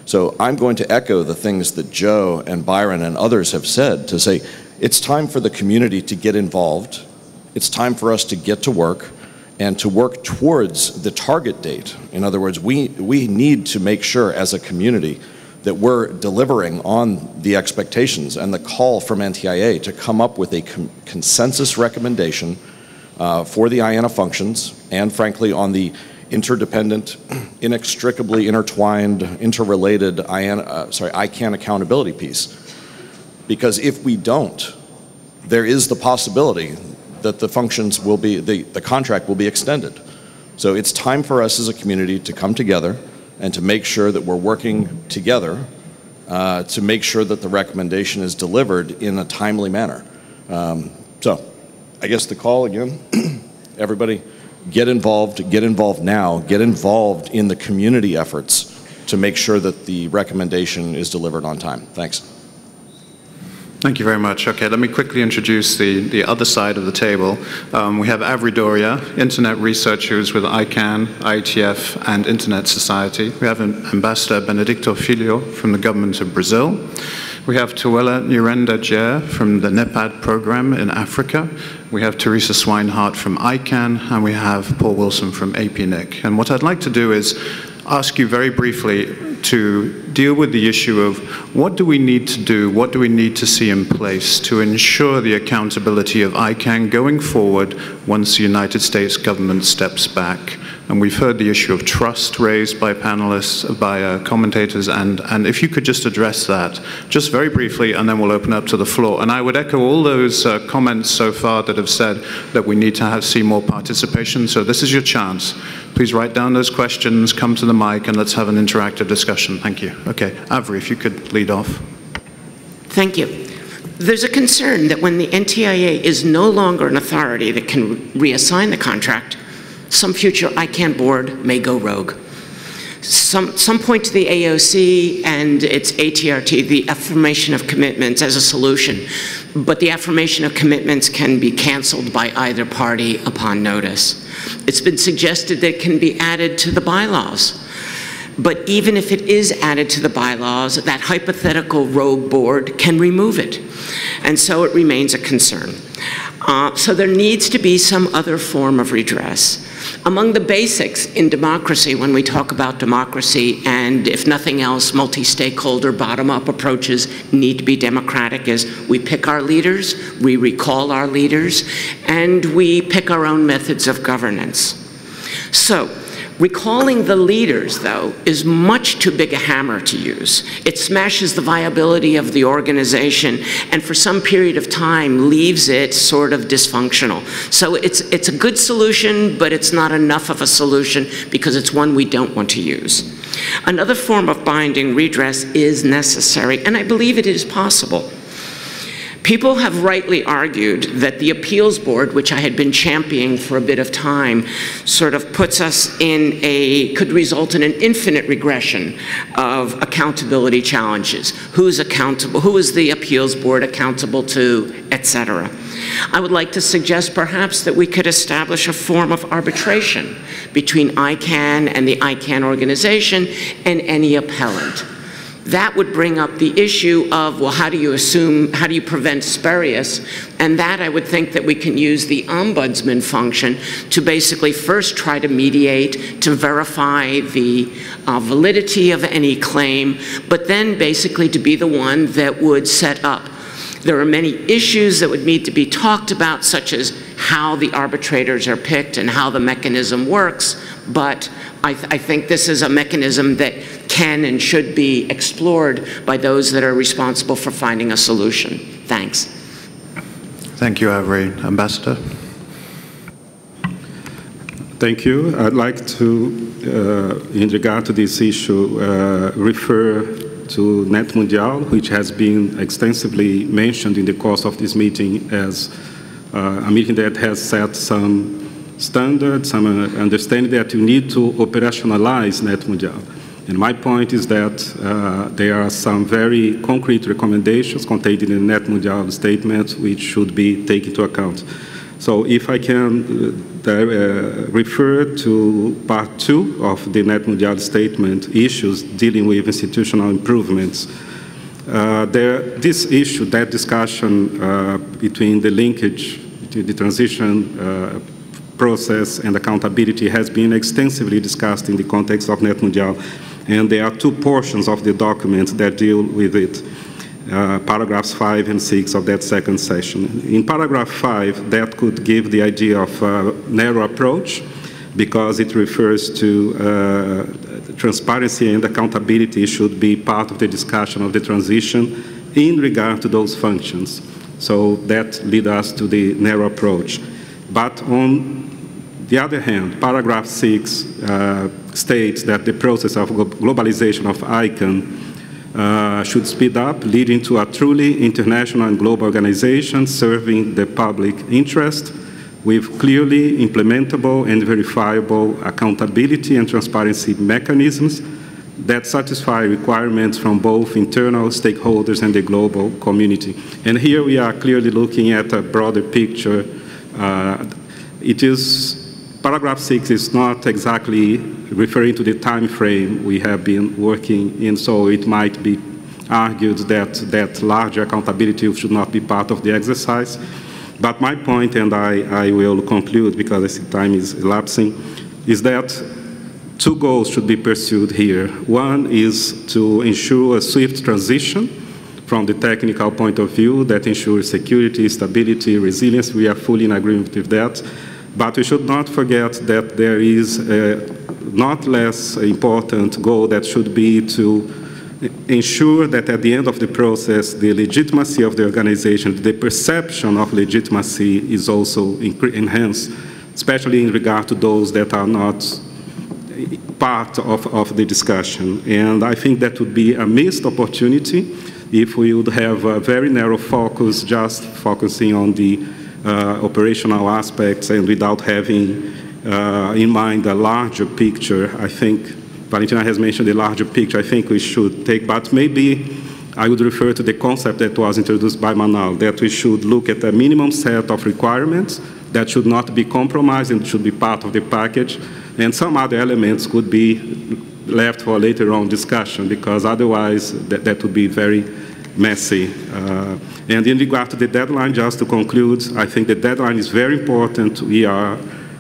So I'm going to echo the things that Joe and Byron and others have said to say it's time for the community to get involved. It's time for us to get to work and to work towards the target date. In other words, we need to make sure as a community that we're delivering on the expectations and the call from NTIA to come up with a consensus recommendation for the IANA functions and frankly on the interdependent, inextricably intertwined, interrelated ICANN accountability piece. Because if we don't, there is the possibility that the functions will be, the contract will be extended. So it's time for us as a community to come together and to make sure that we're working together to make sure that the recommendation is delivered in a timely manner. So I guess the call again, everybody get involved now, get involved in the community efforts to make sure that the recommendation is delivered on time. Thanks. Thank you very much. Okay, let me quickly introduce the other side of the table. We have Avri Doria, Internet researchers with ICANN, IETF, and Internet Society. We have Ambassador Benedicto Filho from the government of Brazil. We have Tuwela Nurenda Jer from the NEPAD program in Africa. We have Teresa Swinehart from ICANN, and we have Paul Wilson from APNIC. And what I'd like to do is ask you very briefly to deal with the issue of what do we need to do, what do we need to see in place to ensure the accountability of ICANN going forward once the United States government steps back. And we've heard the issue of trust raised by panelists, by commentators, and if you could just address that, just very briefly, and then we'll open up to the floor. And I would echo all those comments so far that have said that we need to see more participation, so this is your chance. Please write down those questions, come to the mic, and let's have an interactive discussion. Thank you. Okay, Avri, if you could lead off. Thank you. There's a concern that when the NTIA is no longer an authority that can reassign the contract, some future ICANN board may go rogue. Some point to the AOC and its ATRT, the affirmation of commitments, as a solution, but the affirmation of commitments can be canceled by either party upon notice. It's been suggested that it can be added to the bylaws. But even if it is added to the bylaws, that hypothetical rogue board can remove it. And so it remains a concern. So there needs to be some other form of redress. Among the basics in democracy, when we talk about democracy, and if nothing else, multi-stakeholder, bottom-up approaches need to be democratic, is we pick our leaders, we recall our leaders, and we pick our own methods of governance. So, recalling the leaders, though, is much too big a hammer to use. It smashes the viability of the organization and for some period of time leaves it sort of dysfunctional. So it's a good solution, but it's not enough of a solution because it's one we don't want to use. Another form of binding redress is necessary, and I believe it is possible. People have rightly argued that the appeals board, which I had been championing for a bit of time, sort of puts us in could result in an infinite regression of accountability challenges. Who's accountable? Who is the appeals board accountable to, etc. I would like to suggest perhaps that we could establish a form of arbitration between ICANN and the ICANN organization and any appellant. That would bring up the issue of, well, how do you prevent spurious? And that I would think that we can use the ombudsman function to basically first try to mediate, to verify the validity of any claim, but then basically to be the one that would set up. There are many issues that would need to be talked about, such as how the arbitrators are picked and how the mechanism works, but I think this is a mechanism that can and should be explored by those that are responsible for finding a solution. Thanks. Thank you, Avri. Ambassador? Thank you. I'd like to, in regard to this issue, refer to Net Mundial, which has been extensively mentioned in the course of this meeting as a meeting that has set some standards, some understanding that you need to operationalize Net Mundial. And my point is that there are some very concrete recommendations contained in the Net Mundial statement which should be taken into account. So if I can refer to part 2 of the Net Mundial statement, issues dealing with institutional improvements. This issue, that discussion between the linkage between the transition process and accountability has been extensively discussed in the context of Net Mundial, and there are 2 portions of the document that deal with it. Paragraphs 5 and 6 of that second session. In paragraph 5, that could give the idea of a narrow approach because it refers to transparency and accountability should be part of the discussion of the transition in regard to those functions. So that leads us to the narrow approach. But on the other hand, paragraph 6 states that the process of globalization of ICANN should speed up, leading to a truly international and global organization serving the public interest with clearly implementable and verifiable accountability and transparency mechanisms that satisfy requirements from both internal stakeholders and the global community. And here we are clearly looking at a broader picture. Paragraph 6 is not exactly referring to the time frame we have been working in, so it might be argued that larger accountability should not be part of the exercise. But my point, and I will conclude because I see time is elapsing, is that 2 goals should be pursued here. One is to ensure a swift transition from the technical point of view that ensures security, stability, resilience. We are fully in agreement with that. But we should not forget that there is a not less important goal that should be to ensure that at the end of the process, the legitimacy of the organization, the perception of legitimacy is also enhanced, especially in regard to those that are not part of the discussion. And I think that would be a missed opportunity if we would have a very narrow focus, just focusing on the operational aspects and without having in mind a larger picture. I think Valentina has mentioned the larger picture. I think we should take, but maybe I would refer to the concept that was introduced by Manal, that we should look at a minimum set of requirements that should not be compromised and should be part of the package, and some other elements could be left for later on discussion, because otherwise that would be very messy. And in regard to the deadline, just to conclude, I think the deadline is very important. We are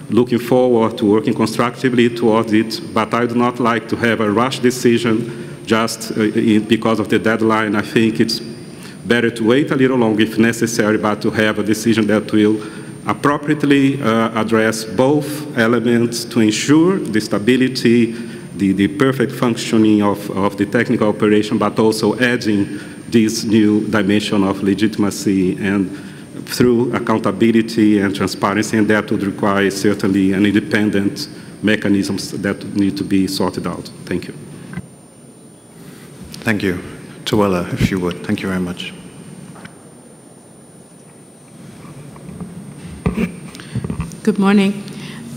looking forward to working constructively towards it, but I do not like to have a rush decision just because of the deadline. I think it's better to wait a little longer if necessary, but to have a decision that will appropriately address both elements to ensure the stability, the perfect functioning of the technical operation, but also adding this new dimension of legitimacy and through accountability and transparency, and that would require certainly an independent mechanisms that need to be sorted out. Thank you. Thank you. Tuwela, if you would. Thank you very much. Good morning.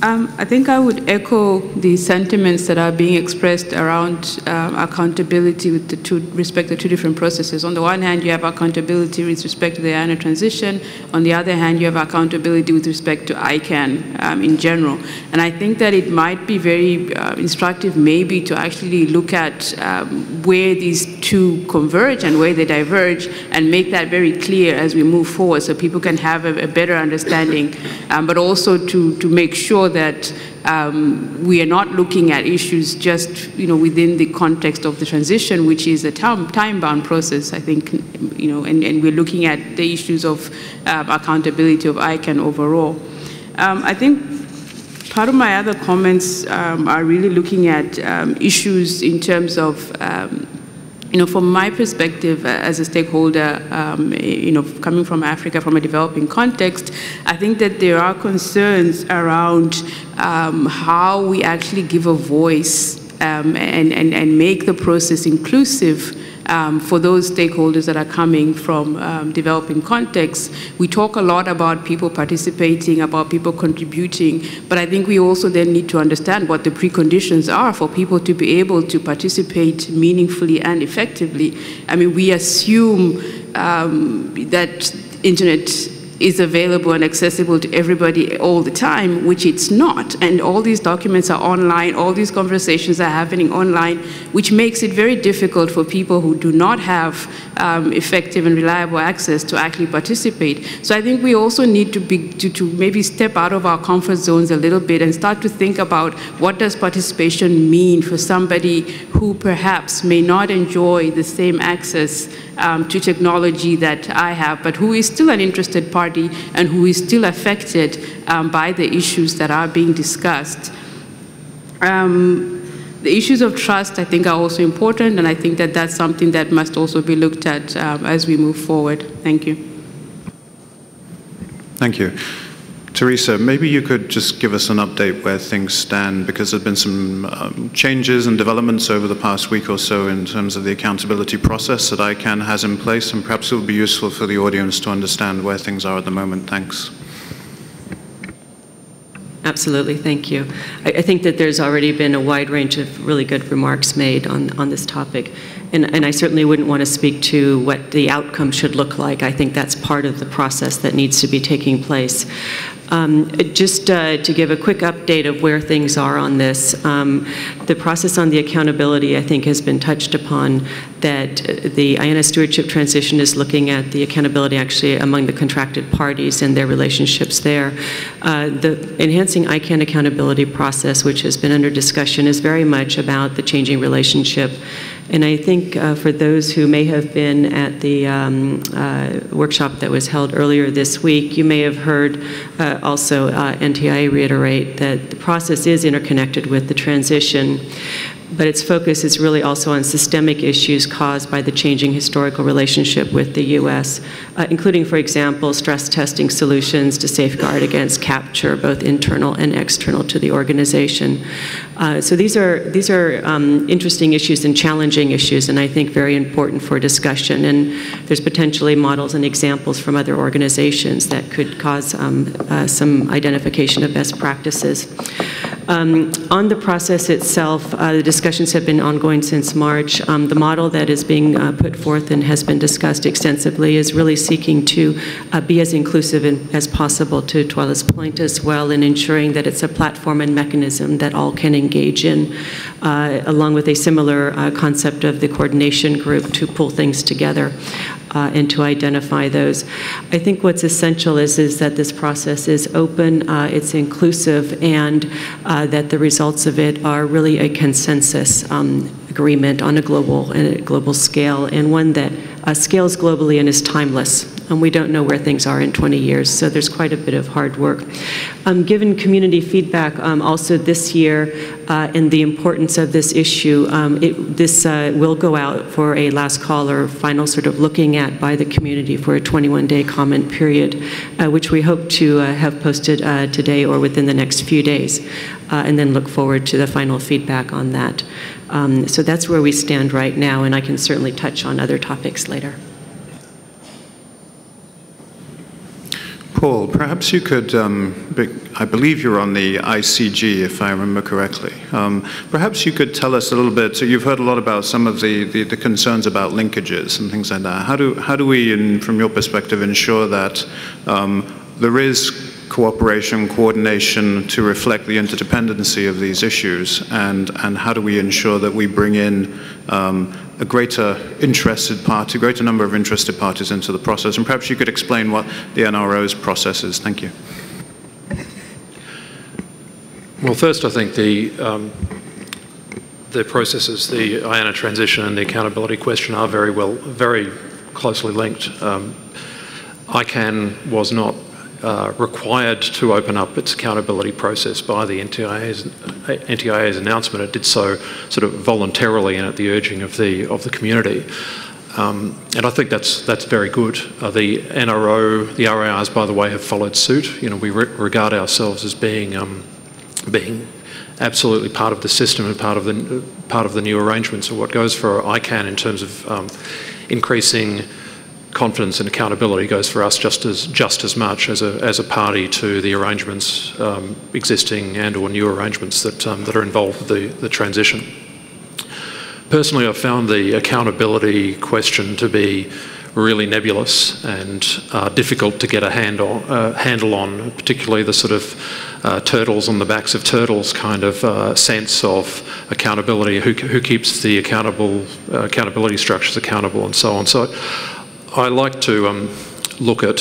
I think I would echo the sentiments that are being expressed around accountability with respect to 2 different processes. On the one hand, you have accountability with respect to the IANA transition. On the other hand, you have accountability with respect to ICANN in general. And I think that it might be very instructive maybe to actually look at where these 2 converge and where they diverge, and make that very clear as we move forward so people can have a better understanding, but also to make sure that we are not looking at issues just within the context of the transition, which is a time-bound process, I think, and we're looking at the issues of accountability of ICANN overall. I think part of my other comments are really looking at issues in terms of from my perspective as a stakeholder, coming from Africa, from a developing context, I think that there are concerns around how we actually give a voice and make the process inclusive for those stakeholders that are coming from developing contexts. We talk a lot about people participating, about people contributing, but I think we also then need to understand what the preconditions are for people to be able to participate meaningfully and effectively. I mean, we assume that internet is available and accessible to everybody all the time, which it's not. And all these documents are online, all these conversations are happening online, which makes it very difficult for people who do not have effective and reliable access to actually participate. So I think we also need to maybe step out of our comfort zones a little bit and start to think about what does participation mean for somebody who perhaps may not enjoy the same access to technology that I have, but who is still an interested party and who is still affected by the issues that are being discussed. The issues of trust, I think, are also important, and I think that that's something that must also be looked at as we move forward. Thank you. Thank you. Teresa, maybe you could just give us an update where things stand, because there have been some changes and developments over the past week or so in terms of the accountability process that ICANN has in place, and perhaps it would be useful for the audience to understand where things are at the moment. Thanks. Absolutely, thank you. I think that there's already been a wide range of really good remarks made on this topic. And I certainly wouldn't want to speak to what the outcome should look like. I think that's part of the process that needs to be taking place. Just to give a quick update of where things are on this, the process on the accountability, I think, has been touched upon, that the IANA stewardship transition is looking at the accountability actually among the contracted parties and their relationships there. The enhancing ICANN accountability process, which has been under discussion, is very much about the changing relationship. And I think for those who may have been at the workshop that was held earlier this week, you may have heard also NTIA reiterate that the process is interconnected with the transition, but its focus is really also on systemic issues caused by the changing historical relationship with the U.S., including, for example, stress testing solutions to safeguard against capture, both internal and external to the organization. So these are interesting issues and challenging issues, and I think very important for discussion. And there's potentially models and examples from other organizations that could cause some identification of best practices. On the process itself, the discussions have been ongoing since March. The model that is being put forth and has been discussed extensively is really seeking to be as inclusive as possible, to Tuala's point as well, in ensuring that it's a platform and mechanism that all can engage in, along with a similar concept of the coordination group to pull things together and to identify those. I think what's essential is that this process is open, it's inclusive, and that the results of it are really a consensus agreement on a global scale, and one that scales globally and is timeless. And we don't know where things are in 20 years, so there's quite a bit of hard work. Given community feedback also this year and the importance of this issue, this will go out for a last call or final sort of looking at by the community for a 21-day comment period, which we hope to have posted today or within the next few days, and then look forward to the final feedback on that. So that's where we stand right now, and I can certainly touch on other topics later. Paul, perhaps you could, I believe you're on the ICG, if I remember correctly. Perhaps you could tell us a little bit, so you've heard a lot about some of the concerns about linkages and things like that. How do we, from your perspective, ensure that there is cooperation, coordination to reflect the interdependency of these issues, and how do we ensure that we bring in a greater number of interested parties into the process? And perhaps you could explain what the NRO's process is. Thank you. Well, first, I think the processes, the IANA transition and the accountability question, are very closely linked. ICANN was not required to open up its accountability process by the NTIA's announcement. It did so sort of voluntarily and at the urging of the community. And I think that's very good. The NRO, the RIRs, by the way, have followed suit. You know, we regard ourselves as being absolutely part of the system and part of the new arrangements. So what goes for ICANN in terms of increasing confidence and accountability goes for us just as much as a party to the arrangements existing and/or new arrangements that are involved with the transition. Personally, I've found the accountability question to be really nebulous and difficult to get a handle on, particularly the sort of turtles on the backs of turtles kind of sense of accountability, who keeps the accountability structures accountable and so on. So I like to look at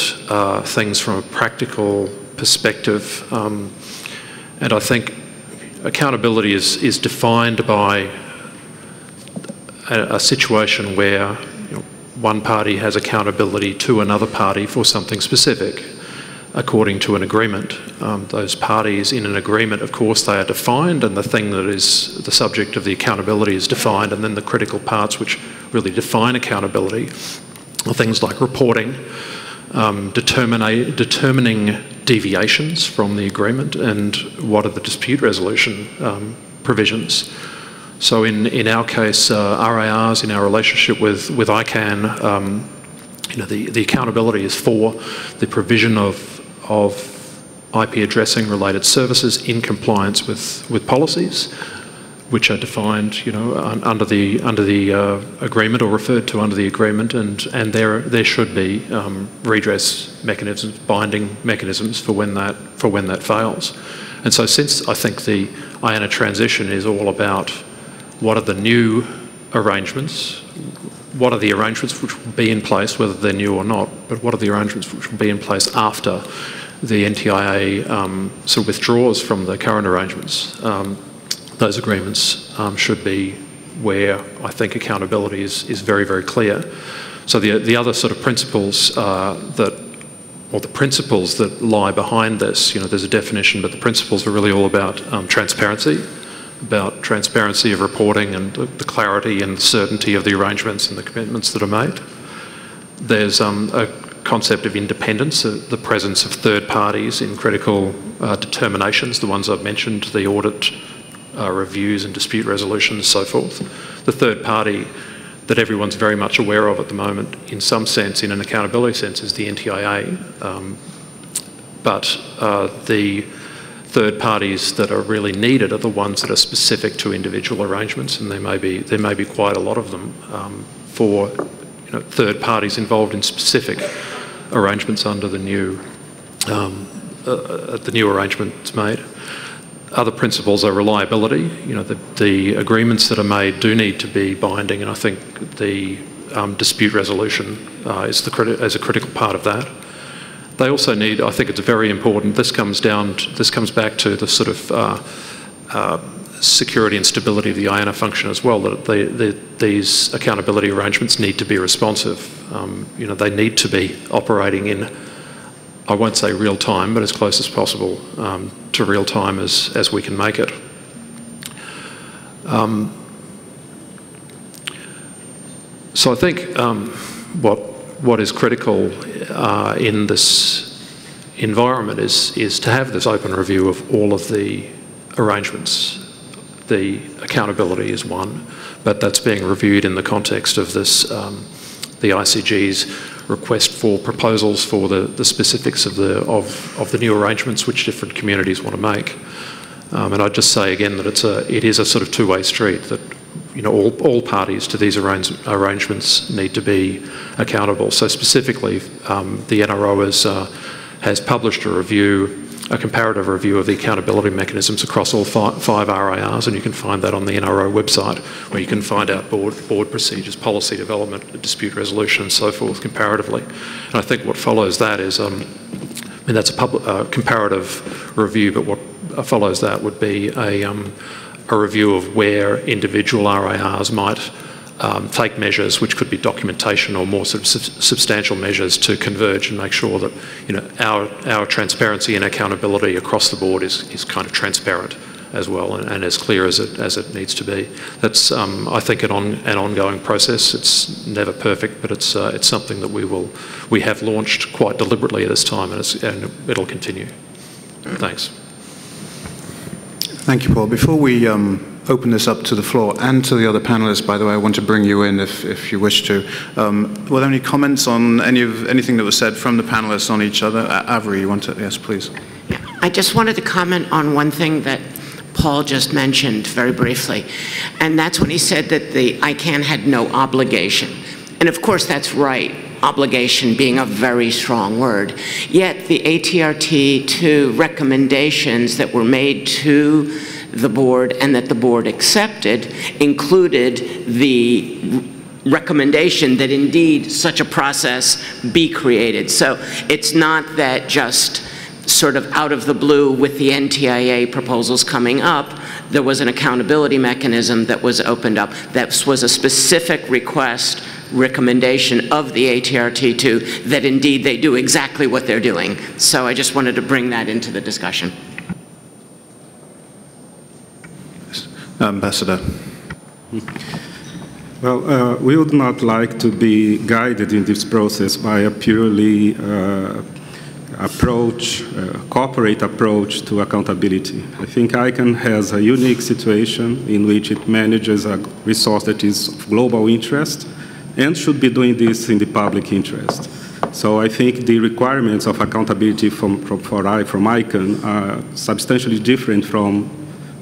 things from a practical perspective, and I think accountability is defined by a situation where one party has accountability to another party for something specific according to an agreement. Those parties in an agreement, of course, they are defined, and the thing that is the subject of the accountability is defined, and then the critical parts which really define accountability are things like reporting, determining deviations from the agreement, and what are the dispute resolution provisions. So in our case, RIRs, in our relationship with ICANN, the accountability is for the provision of IP addressing related services in compliance with policies, which are defined, under the agreement or referred to under the agreement, and there should be redress mechanisms, binding mechanisms for when that fails. And so, since I think the IANA transition is all about what are the new arrangements, what are the arrangements which will be in place, whether they're new or not, but what are the arrangements which will be in place after the NTIA sort of withdraws from the current arrangements. Those agreements should be where I think accountability is very, very clear. So the other sort of principles the principles that lie behind this, there's a definition, but the principles are really all about transparency of reporting and the clarity and certainty of the arrangements and the commitments that are made. There's a concept of independence, the presence of third parties in critical determinations, the ones I've mentioned, the audit reviews and dispute resolutions, so forth. The third party that everyone's very much aware of at the moment, in some sense, in an accountability sense, is the NTIA. But the third parties that are really needed are the ones that are specific to individual arrangements, and there may be quite a lot of them for third parties involved in specific arrangements under the new arrangements made. Other principles are reliability. The agreements that are made do need to be binding, and I think the dispute resolution is a critical part of that. They also need, I think it's very important, this comes back to the sort of security and stability of the IANA function as well, that these accountability arrangements need to be responsive. They need to be operating in, I won't say real time, but as close as possible to real time as we can make it. So I think what is critical in this environment is to have this open review of all of the arrangements. The accountability is one, but that's being reviewed in the context of this, the ICG's request for proposals for the specifics of the new arrangements which different communities want to make. And I'd just say again that it is a sort of two-way street, that all parties to these arrangements need to be accountable. So specifically, the NRO has published a comparative review of the accountability mechanisms across all five RIRs, and you can find that on the NRO website, where you can find out board procedures, policy development, dispute resolution, and so forth comparatively. And I think what follows that is, that's a comparative review, but what follows that would be a review of where individual RIRs might fake measures, which could be documentation or more sort of substantial measures to converge and make sure that, you know, our transparency and accountability across the board is kind of transparent as well and as clear as it needs to be. That's I think an ongoing process. It's never perfect, but it's something that we have launched quite deliberately at this time, and it'll continue. Thanks. Thank you, Paul. Before we open this up to the floor and to the other panelists, by the way, I want to bring you in if you wish to. Were there any comments on anything that was said from the panelists on each other? Avery, you want to? Yes, please. Yeah, I just wanted to comment on one thing that Paul just mentioned very briefly, and that's when he said that the ICANN had no obligation. And of course that's right, obligation being a very strong word. Yet the ATRT2 recommendations that were made to the board and that the board accepted included the recommendation that indeed such a process be created. So it's not that just sort of out of the blue with the NTIA proposals coming up, there was an accountability mechanism that was opened up. That was a specific request, recommendation of the ATRT2 that indeed they do exactly what they're doing. So I just wanted to bring that into the discussion. Ambassador. Well, we would not like to be guided in this process by a purely corporate approach to accountability. I think ICANN has a unique situation in which it manages a resource that is of global interest and should be doing this in the public interest. So I think the requirements of accountability from ICANN are substantially different from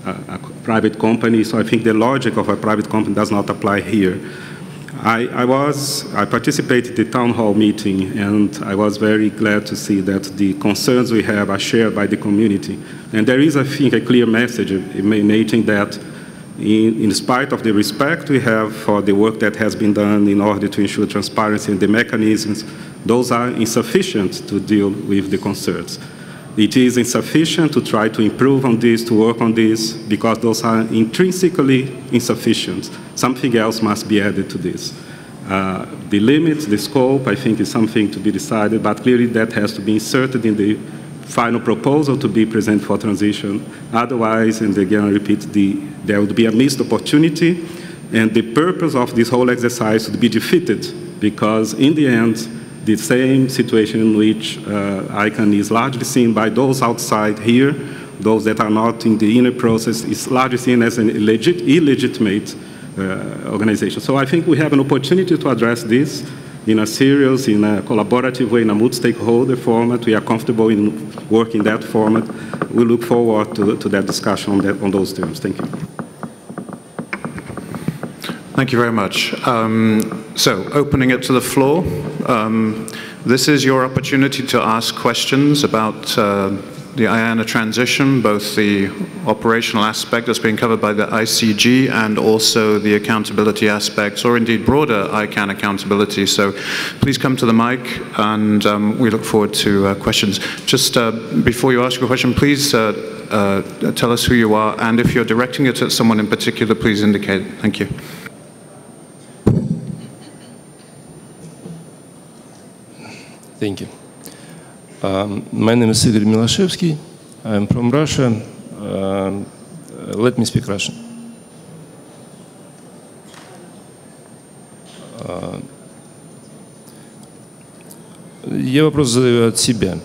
a private company. So I think the logic of a private company does not apply here. I participated in the town hall meeting, and I was very glad to see that the concerns we have are shared by the community. And there is, I think, a clear message emanating that in spite of the respect we have for the work that has been done in order to ensure transparency and the mechanisms, those are insufficient to deal with the concerns. It is insufficient to try to improve on this, to work on this, because those are intrinsically insufficient. Something else must be added to this. The limits, the scope, I think is something to be decided, but clearly that has to be inserted in the final proposal to be presented for transition. Otherwise, and again I repeat, there would be a missed opportunity, and the purpose of this whole exercise would be defeated, because in the end, the same situation in which ICANN is largely seen by those outside here, those that are not in the inner process, is largely seen as an illegitimate organization. So I think we have an opportunity to address this in a serious, in a collaborative way, in a multi-stakeholder format. We are comfortable in working that format. We look forward to that discussion on those terms. Thank you. Thank you very much. So, opening it to the floor. This is your opportunity to ask questions about the IANA transition, both the operational aspect that's being covered by the ICG and also the accountability aspects, or indeed broader ICANN accountability. So please come to the mic, and we look forward to questions. Just before you ask your question, please tell us who you are, and if you're directing it at someone in particular, please indicate. Thank you. Thank you. My name is Igor Milashevsky. I'm from Russia. Let me speak Russian. Я вопрос задаю от себя.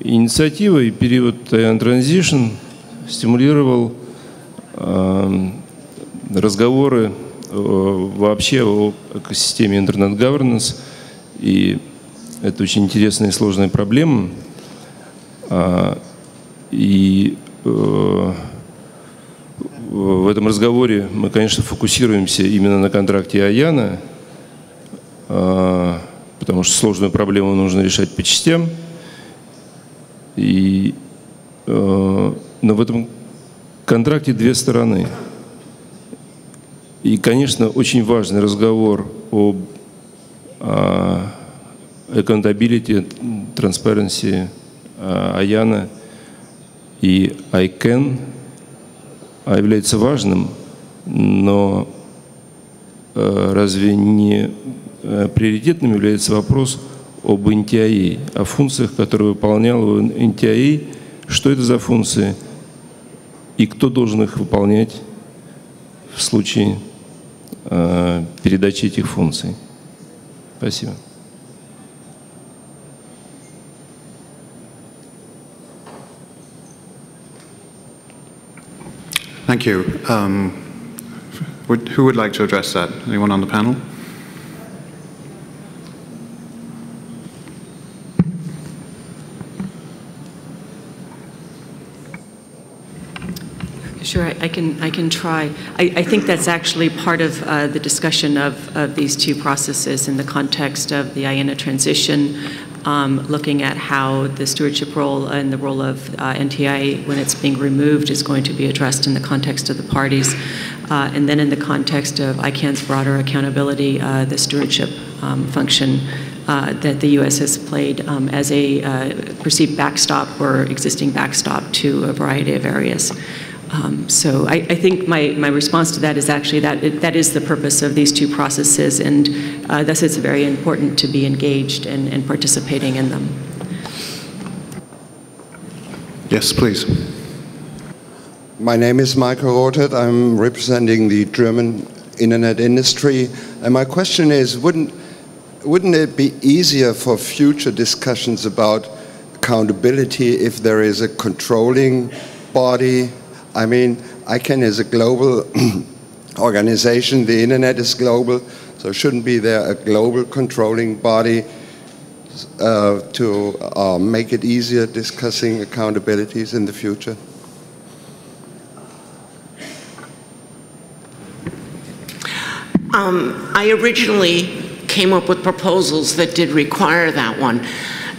Инициатива и период IANA Transition стимулировал разговоры вообще о экосистеме интернет-governance, и это очень интересная и сложная проблема. И в этом разговоре мы, конечно, фокусируемся именно на контракте IANA, потому что сложную проблему нужно решать по частям. Но в этом контракте две стороны. И, конечно, очень важный разговор об accountability, transparency IANA и ICANN. а является важным, но разве не приоритетным является вопрос об NTIA, о функциях, которые выполнял NTIA, что это за функции и кто должен их выполнять в случае передачи этих функций. Спасибо. Thank you. Who would like to address that? Anyone on the panel? Sure, I can try. I think that's actually part of the discussion of these two processes in the context of the IANA transition, looking at how the stewardship role and the role of NTIA when it's being removed is going to be addressed in the context of the parties. And then in the context of ICANN's broader accountability, the stewardship function that the U.S. has played as a perceived backstop or existing backstop to a variety of areas. So I think my response to that is actually that is the purpose of these two processes, and thus it's very important to be engaged and participating in them. Yes, please. My name is Michael Rothert. I'm representing the German internet industry, and my question is, wouldn't it be easier for future discussions about accountability if there is a controlling body? I mean, ICANN is a global organization, the internet is global, so shouldn't be there a global controlling body to make it easier discussing accountabilities in the future? I originally came up with proposals that did require that one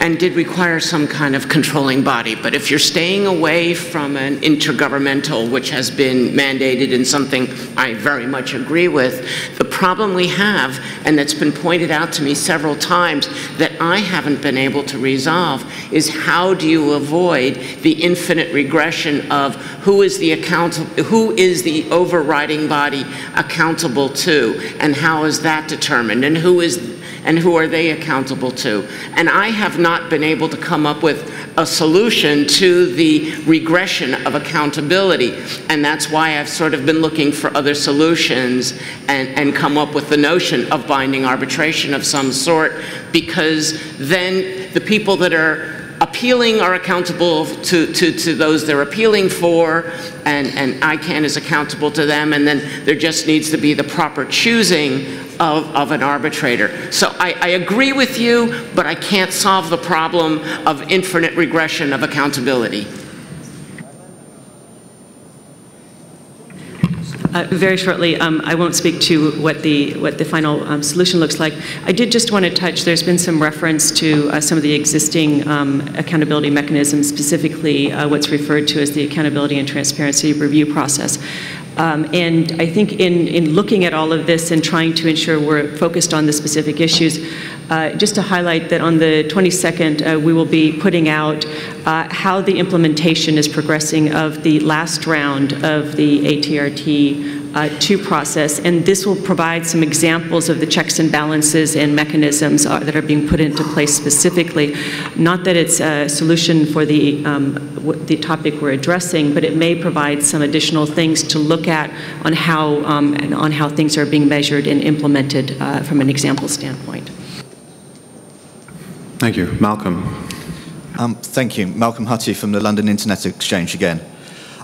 and did require some kind of controlling body. But if you're staying away from an intergovernmental, which has been mandated in something I very much agree with, the problem we have, and that's been pointed out to me several times that I haven't been able to resolve, is how do you avoid the infinite regression of who is the overriding body accountable to, and how is that determined, and who are they accountable to? And I have not been able to come up with a solution to the regression of accountability. And that's why I've sort of been looking for other solutions and come up with the notion of binding arbitration of some sort, because then the people that are appealing are accountable to those they're appealing for, and ICANN is accountable to them, and then there just needs to be the proper choosing of an arbitrator. So I agree with you, but I can't solve the problem of infinite regression of accountability. Very shortly, I won't speak to what the final solution looks like. I did just want to touch, there's been some reference to some of the existing accountability mechanisms, specifically what's referred to as the accountability and transparency review process. And I think in looking at all of this and trying to ensure we're focused on the specific issues, just to highlight that on the 22nd, we will be putting out how the implementation is progressing of the last round of the ATRT2 process, and this will provide some examples of the checks and balances and mechanisms that are being put into place specifically. Not that it's a solution for the topic we're addressing, but it may provide some additional things to look at on how things are being measured and implemented from an example standpoint. Thank you. Malcolm. Thank you. Malcolm Hutty from the London Internet Exchange again.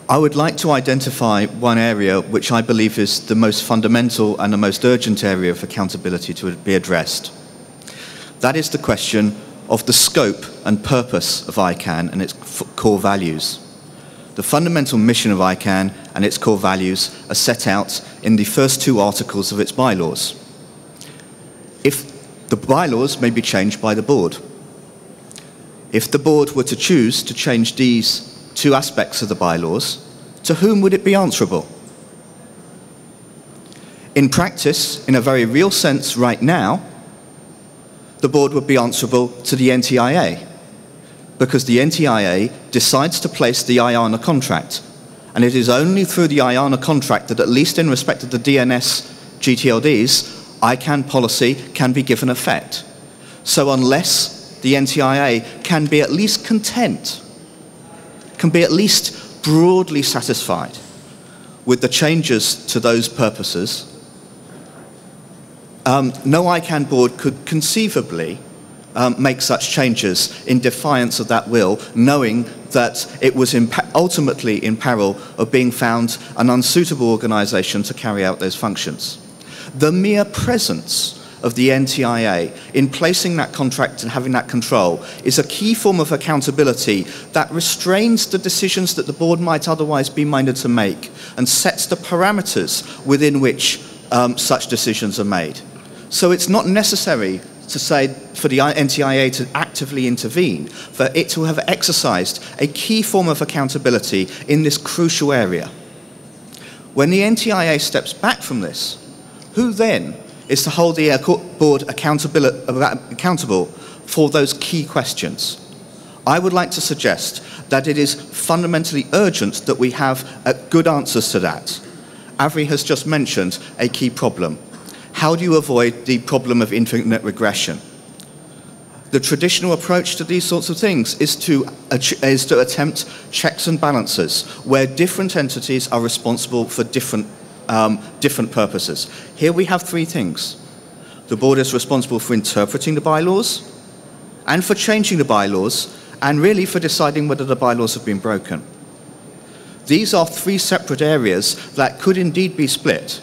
I would like to identify one area which I believe is the most fundamental and the most urgent area of accountability to be addressed. That is the question of the scope and purpose of ICANN and its core values. The fundamental mission of ICANN and its core values are set out in the first two articles of its bylaws. If the bylaws may be changed by the board. If the board were to choose to change these two aspects of the bylaws, to whom would it be answerable? In practice, in a very real sense right now, the board would be answerable to the NTIA, because the NTIA decides to place the IANA contract, And it is only through the IANA contract that, at least in respect of the DNS GTLDs, ICANN policy can be given effect. So unless the NTIA can be at least content, can be at least broadly satisfied with the changes to those purposes, no ICANN board could conceivably make such changes in defiance of that will, knowing that it was ultimately in peril of being found an unsuitable organisation to carry out those functions. The mere presence of the NTIA in placing that contract and having that control is a key form of accountability that restrains the decisions that the board might otherwise be minded to make and sets the parameters within which such decisions are made. So it's not necessary to say for the NTIA to actively intervene, for it to have exercised a key form of accountability in this crucial area. When the NTIA steps back from this, who then is to hold the board accountable for those key questions? I would like to suggest that it is fundamentally urgent that we have good answers to that. Avri has just mentioned a key problem. How do you avoid the problem of infinite regression? The traditional approach to these sorts of things is to attempt checks and balances where different entities are responsible for different purposes. Here we have three things. The board is responsible for interpreting the bylaws and for changing the bylaws and really for deciding whether the bylaws have been broken. These are three separate areas that could indeed be split.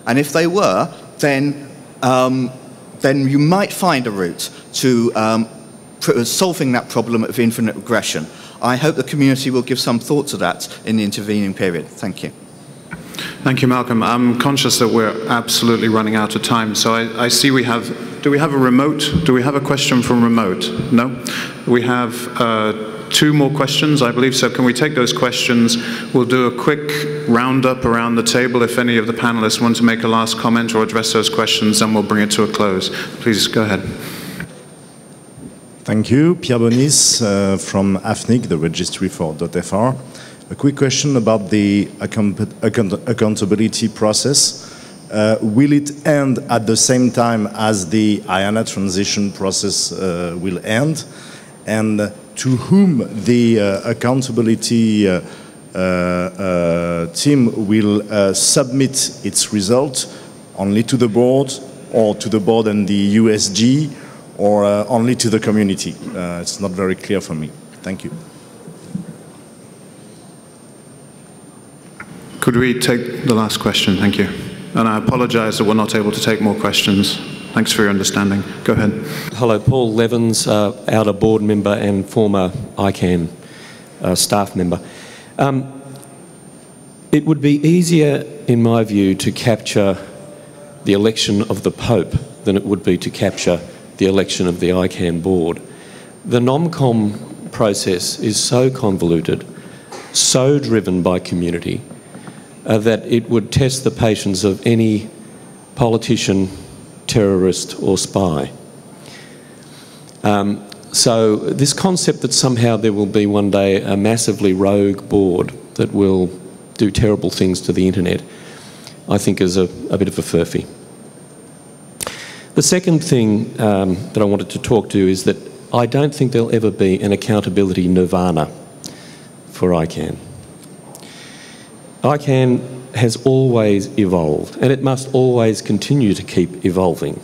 And if they were, then you might find a route to solving that problem of infinite regression. I hope the community will give some thought to that in the intervening period. Thank you. Thank you, Malcolm. I'm conscious that we're absolutely running out of time. So I see we have, do we have a remote? Do we have a question from remote? No? We have 2 more questions, I believe. So can we take those questions? We'll do a quick roundup around the table. If any of the panelists want to make a last comment or address those questions, then we'll bring it to a close. Please go ahead. Thank you. Pierre Bonis from AFNIC, the registry for .fr. A quick question about the accountability process. Will it end at the same time as the IANA transition process will end? And to whom the accountability team will submit its result? Only to the board, or to the board and the USG, or only to the community? It's not very clear for me. Thank you. Could we take the last question? Thank you. And I apologize that we're not able to take more questions. Thanks for your understanding. Go ahead. Hello, Paul Levins, outer board member and former ICANN staff member. It would be easier, in my view, to capture the election of the Pope than it would be to capture the election of the ICANN board. The NomCom process is so convoluted, so driven by community, that it would test the patience of any politician, terrorist or spy. So this concept that somehow there will be one day a massively rogue board that will do terrible things to the internet, I think is a bit of a furphy. The second thing that I wanted to talk to is that I don't think there'll ever be an accountability nirvana for ICANN. ICANN has always evolved, and it must always continue to keep evolving.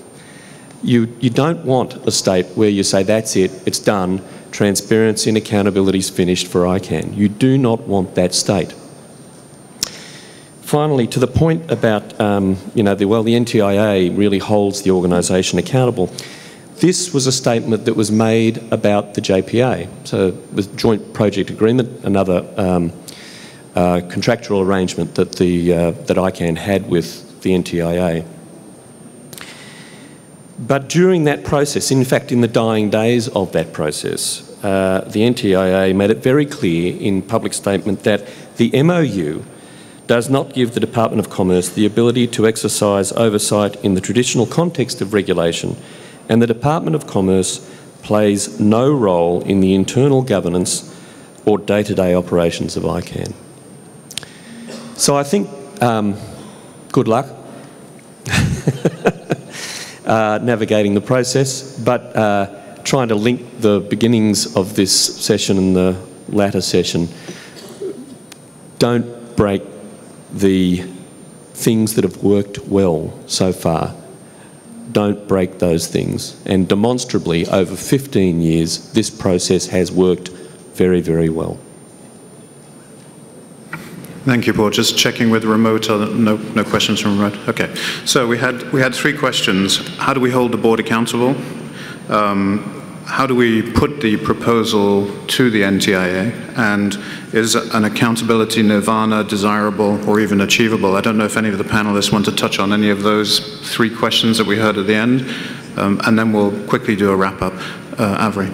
You don't want a state where you say, that's it, it's done, transparency and accountability is finished for ICANN. You do not want that state. Finally, to the point about, the NTIA really holds the organisation accountable. This was a statement that was made about the JPA. So it was joint project agreement, another contractual arrangement that that ICANN had with the NTIA. But during that process, in fact in the dying days of that process, the NTIA made it very clear in public statement that the MOU does not give the Department of Commerce the ability to exercise oversight in the traditional context of regulation, and the Department of Commerce plays no role in the internal governance or day-to-day operations of ICANN. So I think good luck navigating the process, but trying to link the beginnings of this session and the latter session. Don't break the things that have worked well so far. Don't break those things. And demonstrably, over 15 years, this process has worked very, very well. Thank you, Paul. Just checking with remote. No questions from remote. Okay. So we had 3 questions. How do we hold the board accountable? How do we put the proposal to the NTIA? And is an accountability nirvana desirable or even achievable? I don't know if any of the panelists want to touch on any of those 3 questions that we heard at the end. And then we'll quickly do a wrap-up. Avery.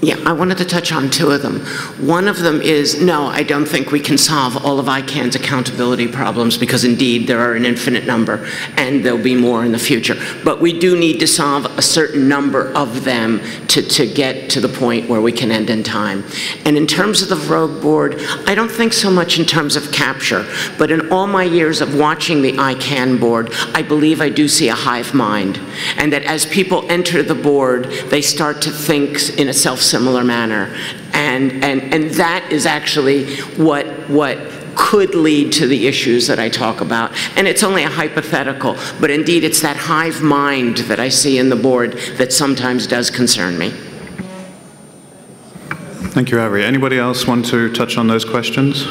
Yeah, I wanted to touch on 2 of them. One of them is, no, I don't think we can solve all of ICANN's accountability problems, because indeed there are an infinite number and there'll be more in the future. But we do need to solve a certain number of them to get to the point where we can end in time. And in terms of the rogue board, I don't think so much in terms of capture, but in all my years of watching the ICANN board, I believe I do see a hive mind. And that as people enter the board, they start to think in a self-similar manner. And that is actually what could lead to the issues that I talk about. And it's only a hypothetical, but indeed it's that hive mind that I see in the board that sometimes does concern me. Thank you, Avery. Anybody else want to touch on those questions?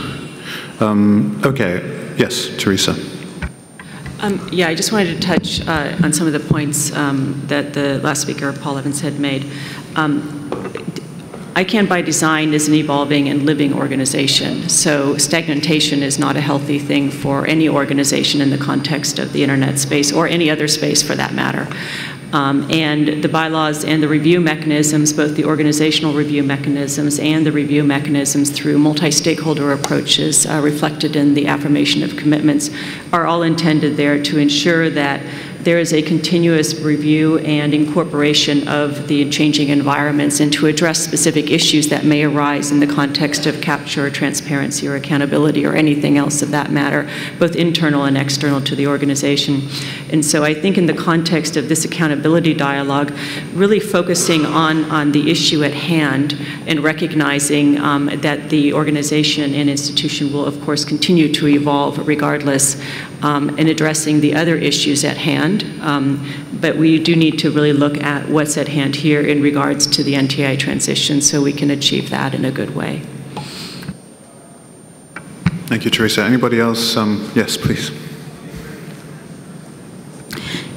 Okay. Yes, Teresa. Yeah, I just wanted to touch on some of the points that the last speaker, Paul Evans, had made. ICANN by design is an evolving and living organization, so stagnation is not a healthy thing for any organization in the context of the internet space, or any other space for that matter. And the bylaws and the review mechanisms, both the organizational review mechanisms and the review mechanisms through multi-stakeholder approaches reflected in the affirmation of commitments, are all intended there to ensure that there is a continuous review and incorporation of the changing environments, and to address specific issues that may arise in the context of capture, or transparency, or accountability, or anything else of that matter, both internal and external to the organization. And so I think in the context of this accountability dialogue, really focusing on the issue at hand and recognizing that the organization and institution will, of course, continue to evolve regardless, and addressing the other issues at hand. But we do need to really look at what's at hand here in regards to the NTI transition, so we can achieve that in a good way. Thank you, Teresa. Anybody else? Yes, please.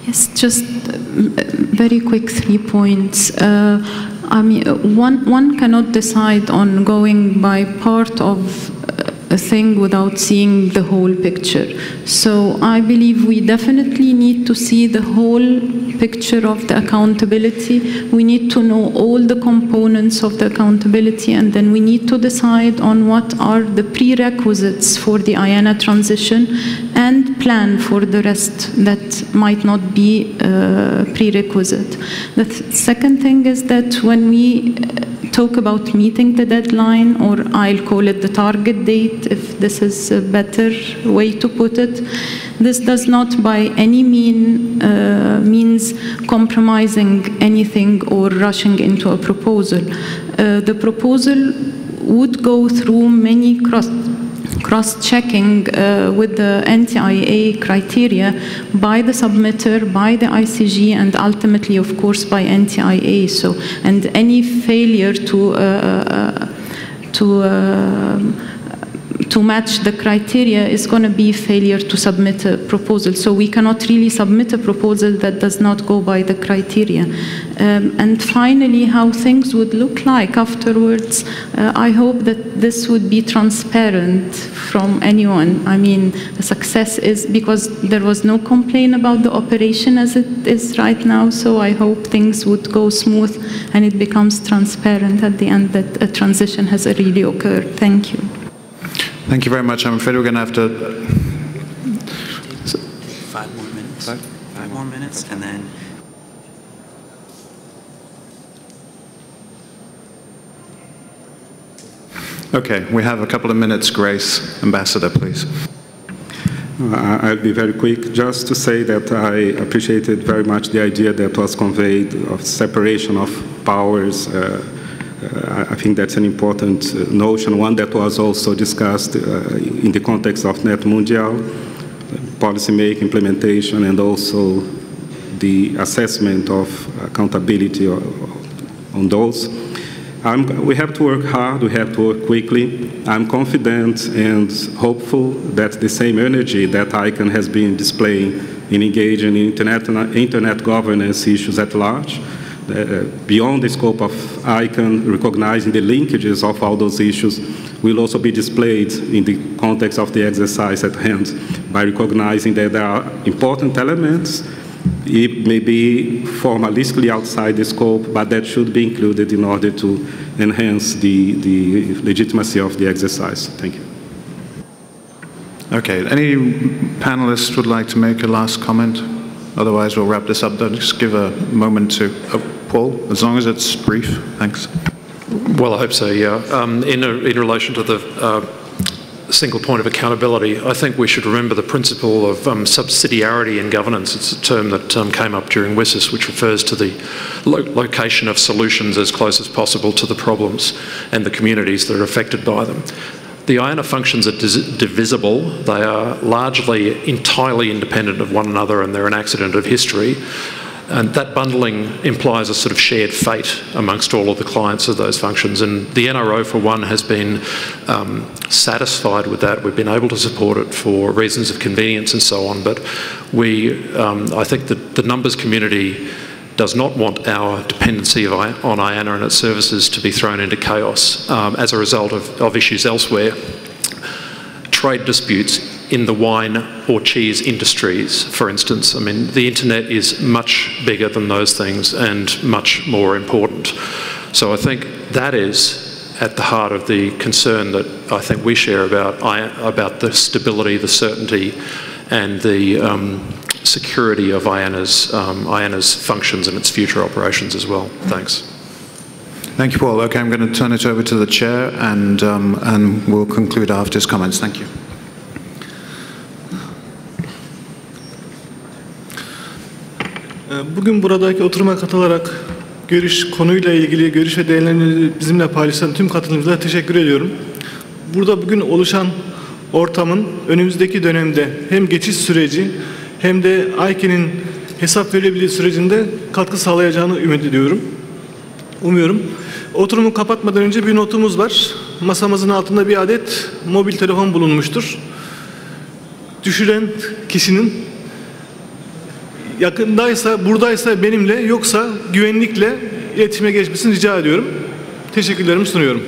Yes, just very quick 3 points. I mean, one cannot decide on going by part of a thing without seeing the whole picture. So I believe we definitely need to see the whole picture of the accountability. We need to know all the components of the accountability, and then we need to decide on what are the prerequisites for the IANA transition and plan for the rest that might not be prerequisite. The second thing is that when we talk about meeting the deadline, or I'll call it the target date, if this is a better way to put it, this does not by any means compromising anything or rushing into a proposal. The proposal would go through many cross-checking with the NTIA criteria by the submitter, by the ICG, and ultimately, of course, by NTIA. So, and any failure to match the criteria is going to be failure to submit a proposal. So we cannot really submit a proposal that does not go by the criteria. And finally, how things would look like afterwards, I hope that this would be transparent from anyone. I mean, the success is because there was no complaint about the operation as it is right now, so I hope things would go smooth and it becomes transparent at the end that a transition has really occurred. Thank you. Thank you very much. I'm afraid we're going to have to... 5 more minutes. 5 more minutes, and then... Okay, we have a couple of minutes, Grace. Ambassador, please. I'll be very quick. Just to say that I appreciated very much the idea that was conveyed of separation of powers. I think that's an important notion, one that was also discussed in the context of Net Mundial, policy making, implementation, and also the assessment of accountability on those. We have to work hard, we have to work quickly. I'm confident and hopeful that the same energy that ICANN has been displaying in engaging in internet governance issues at large, beyond the scope of ICANN, recognizing the linkages of all those issues, will also be displayed in the context of the exercise at hand by recognizing that there are important elements. It may be formalistically outside the scope, but that should be included in order to enhance the legitimacy of the exercise. Thank you. Okay, any panelists would like to make a last comment? Otherwise, we'll wrap this up. Just give a moment to Paul, as long as it's brief. Thanks. Well, I hope so, yeah. In relation to the single point of accountability, I think we should remember the principle of subsidiarity in governance. It's a term that came up during WSIS, which refers to the location of solutions as close as possible to the problems and the communities that are affected by them. The IANA functions are divisible. They are largely entirely independent of one another, and they're an accident of history. And that bundling implies a sort of shared fate amongst all of the clients of those functions. And the NRO, for one, has been satisfied with that. We've been able to support it for reasons of convenience and so on. But I think that the numbers community does not want our dependency on IANA and its services to be thrown into chaos as a result of issues elsewhere. Trade disputes in the wine or cheese industries, for instance. I mean, the internet is much bigger than those things and much more important. So I think that is at the heart of the concern that I think we share about the stability, the certainty, and the security of IANA's functions and its future operations as well. Thanks. Thank you, Paul. Okay, I'm going to turn it over to the chair, and we'll conclude after his comments. Thank you. Bugün buradaki oturuma katılarak konuyla ilgili görüş ve değerlerini bizimle paylaşan tüm katılımcılara teşekkür ediyorum. Burada bugün oluşan ortamın önümüzdeki dönemde hem geçiş süreci hem de ICANN'in hesap verilebilirliği sürecinde katkı sağlayacağını umuyorum. Oturumu kapatmadan önce bir notumuz var. Masamızın altında bir adet mobil telefon bulunmuştur. Düşüren kişinin yakındaysa, buradaysa benimle, yoksa güvenlikle iletişime geçmesini rica ediyorum. Teşekkürlerimi sunuyorum.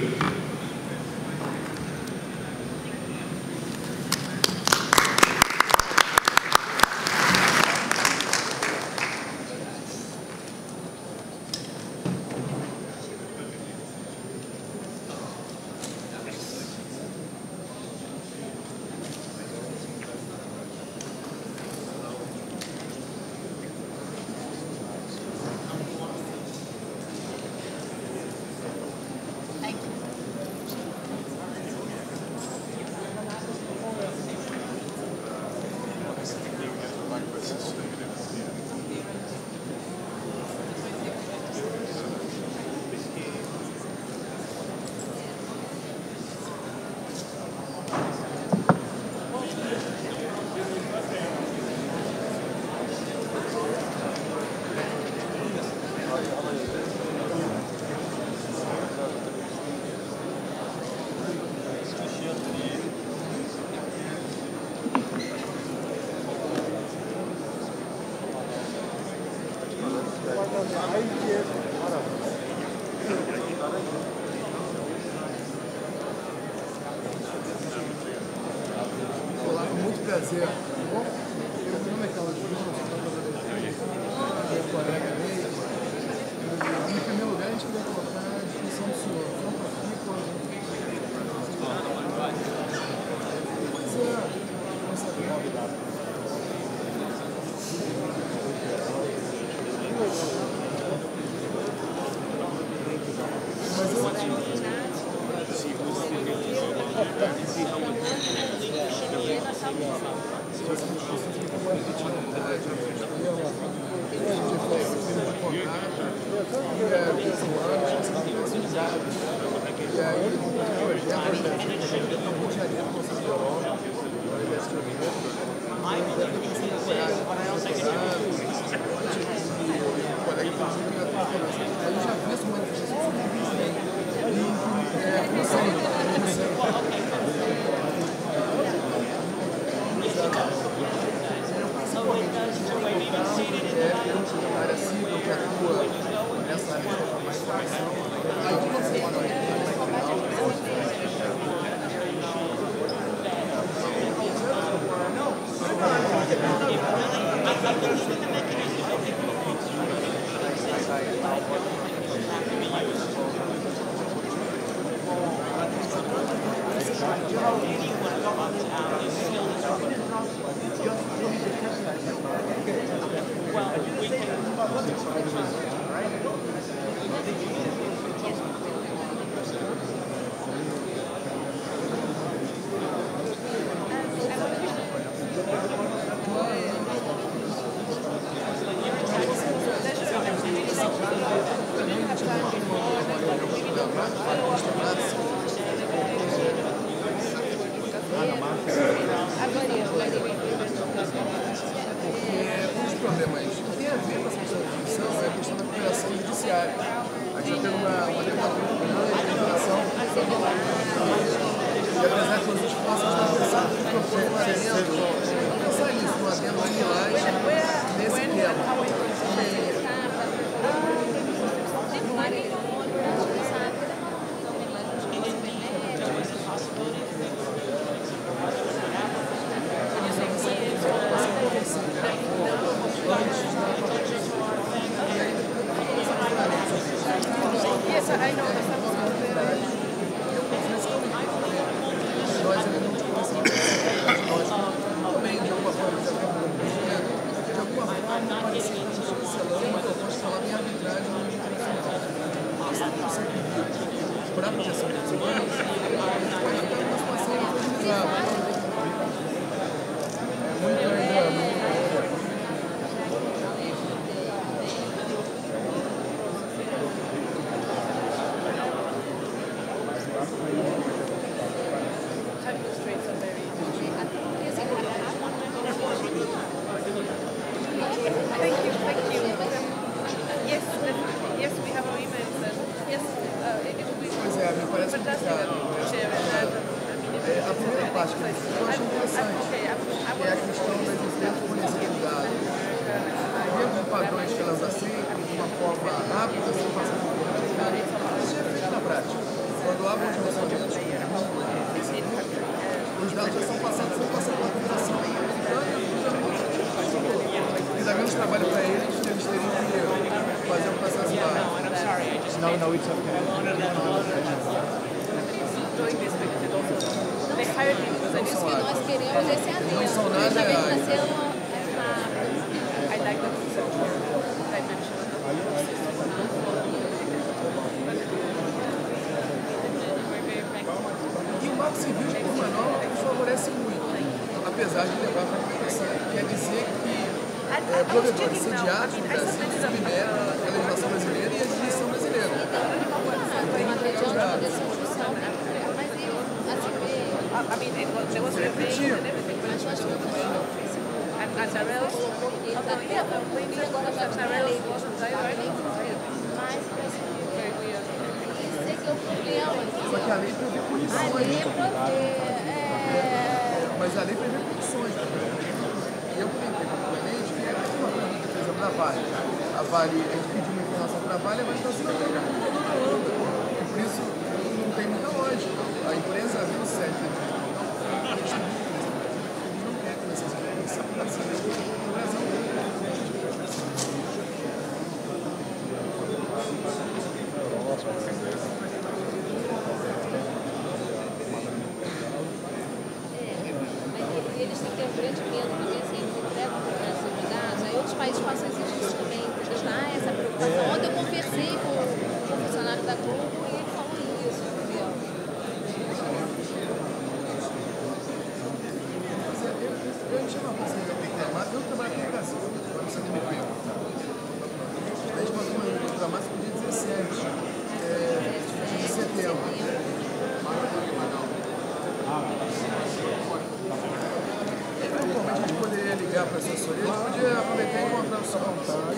Eventualmente a gente poderia ligar para a assessoria, a gente podia aproveitar e encontrar o seu.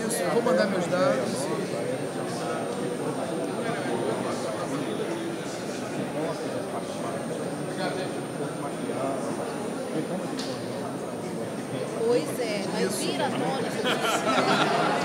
Isso, eu vou mandar meus dados. Pois é, mas vira a tona.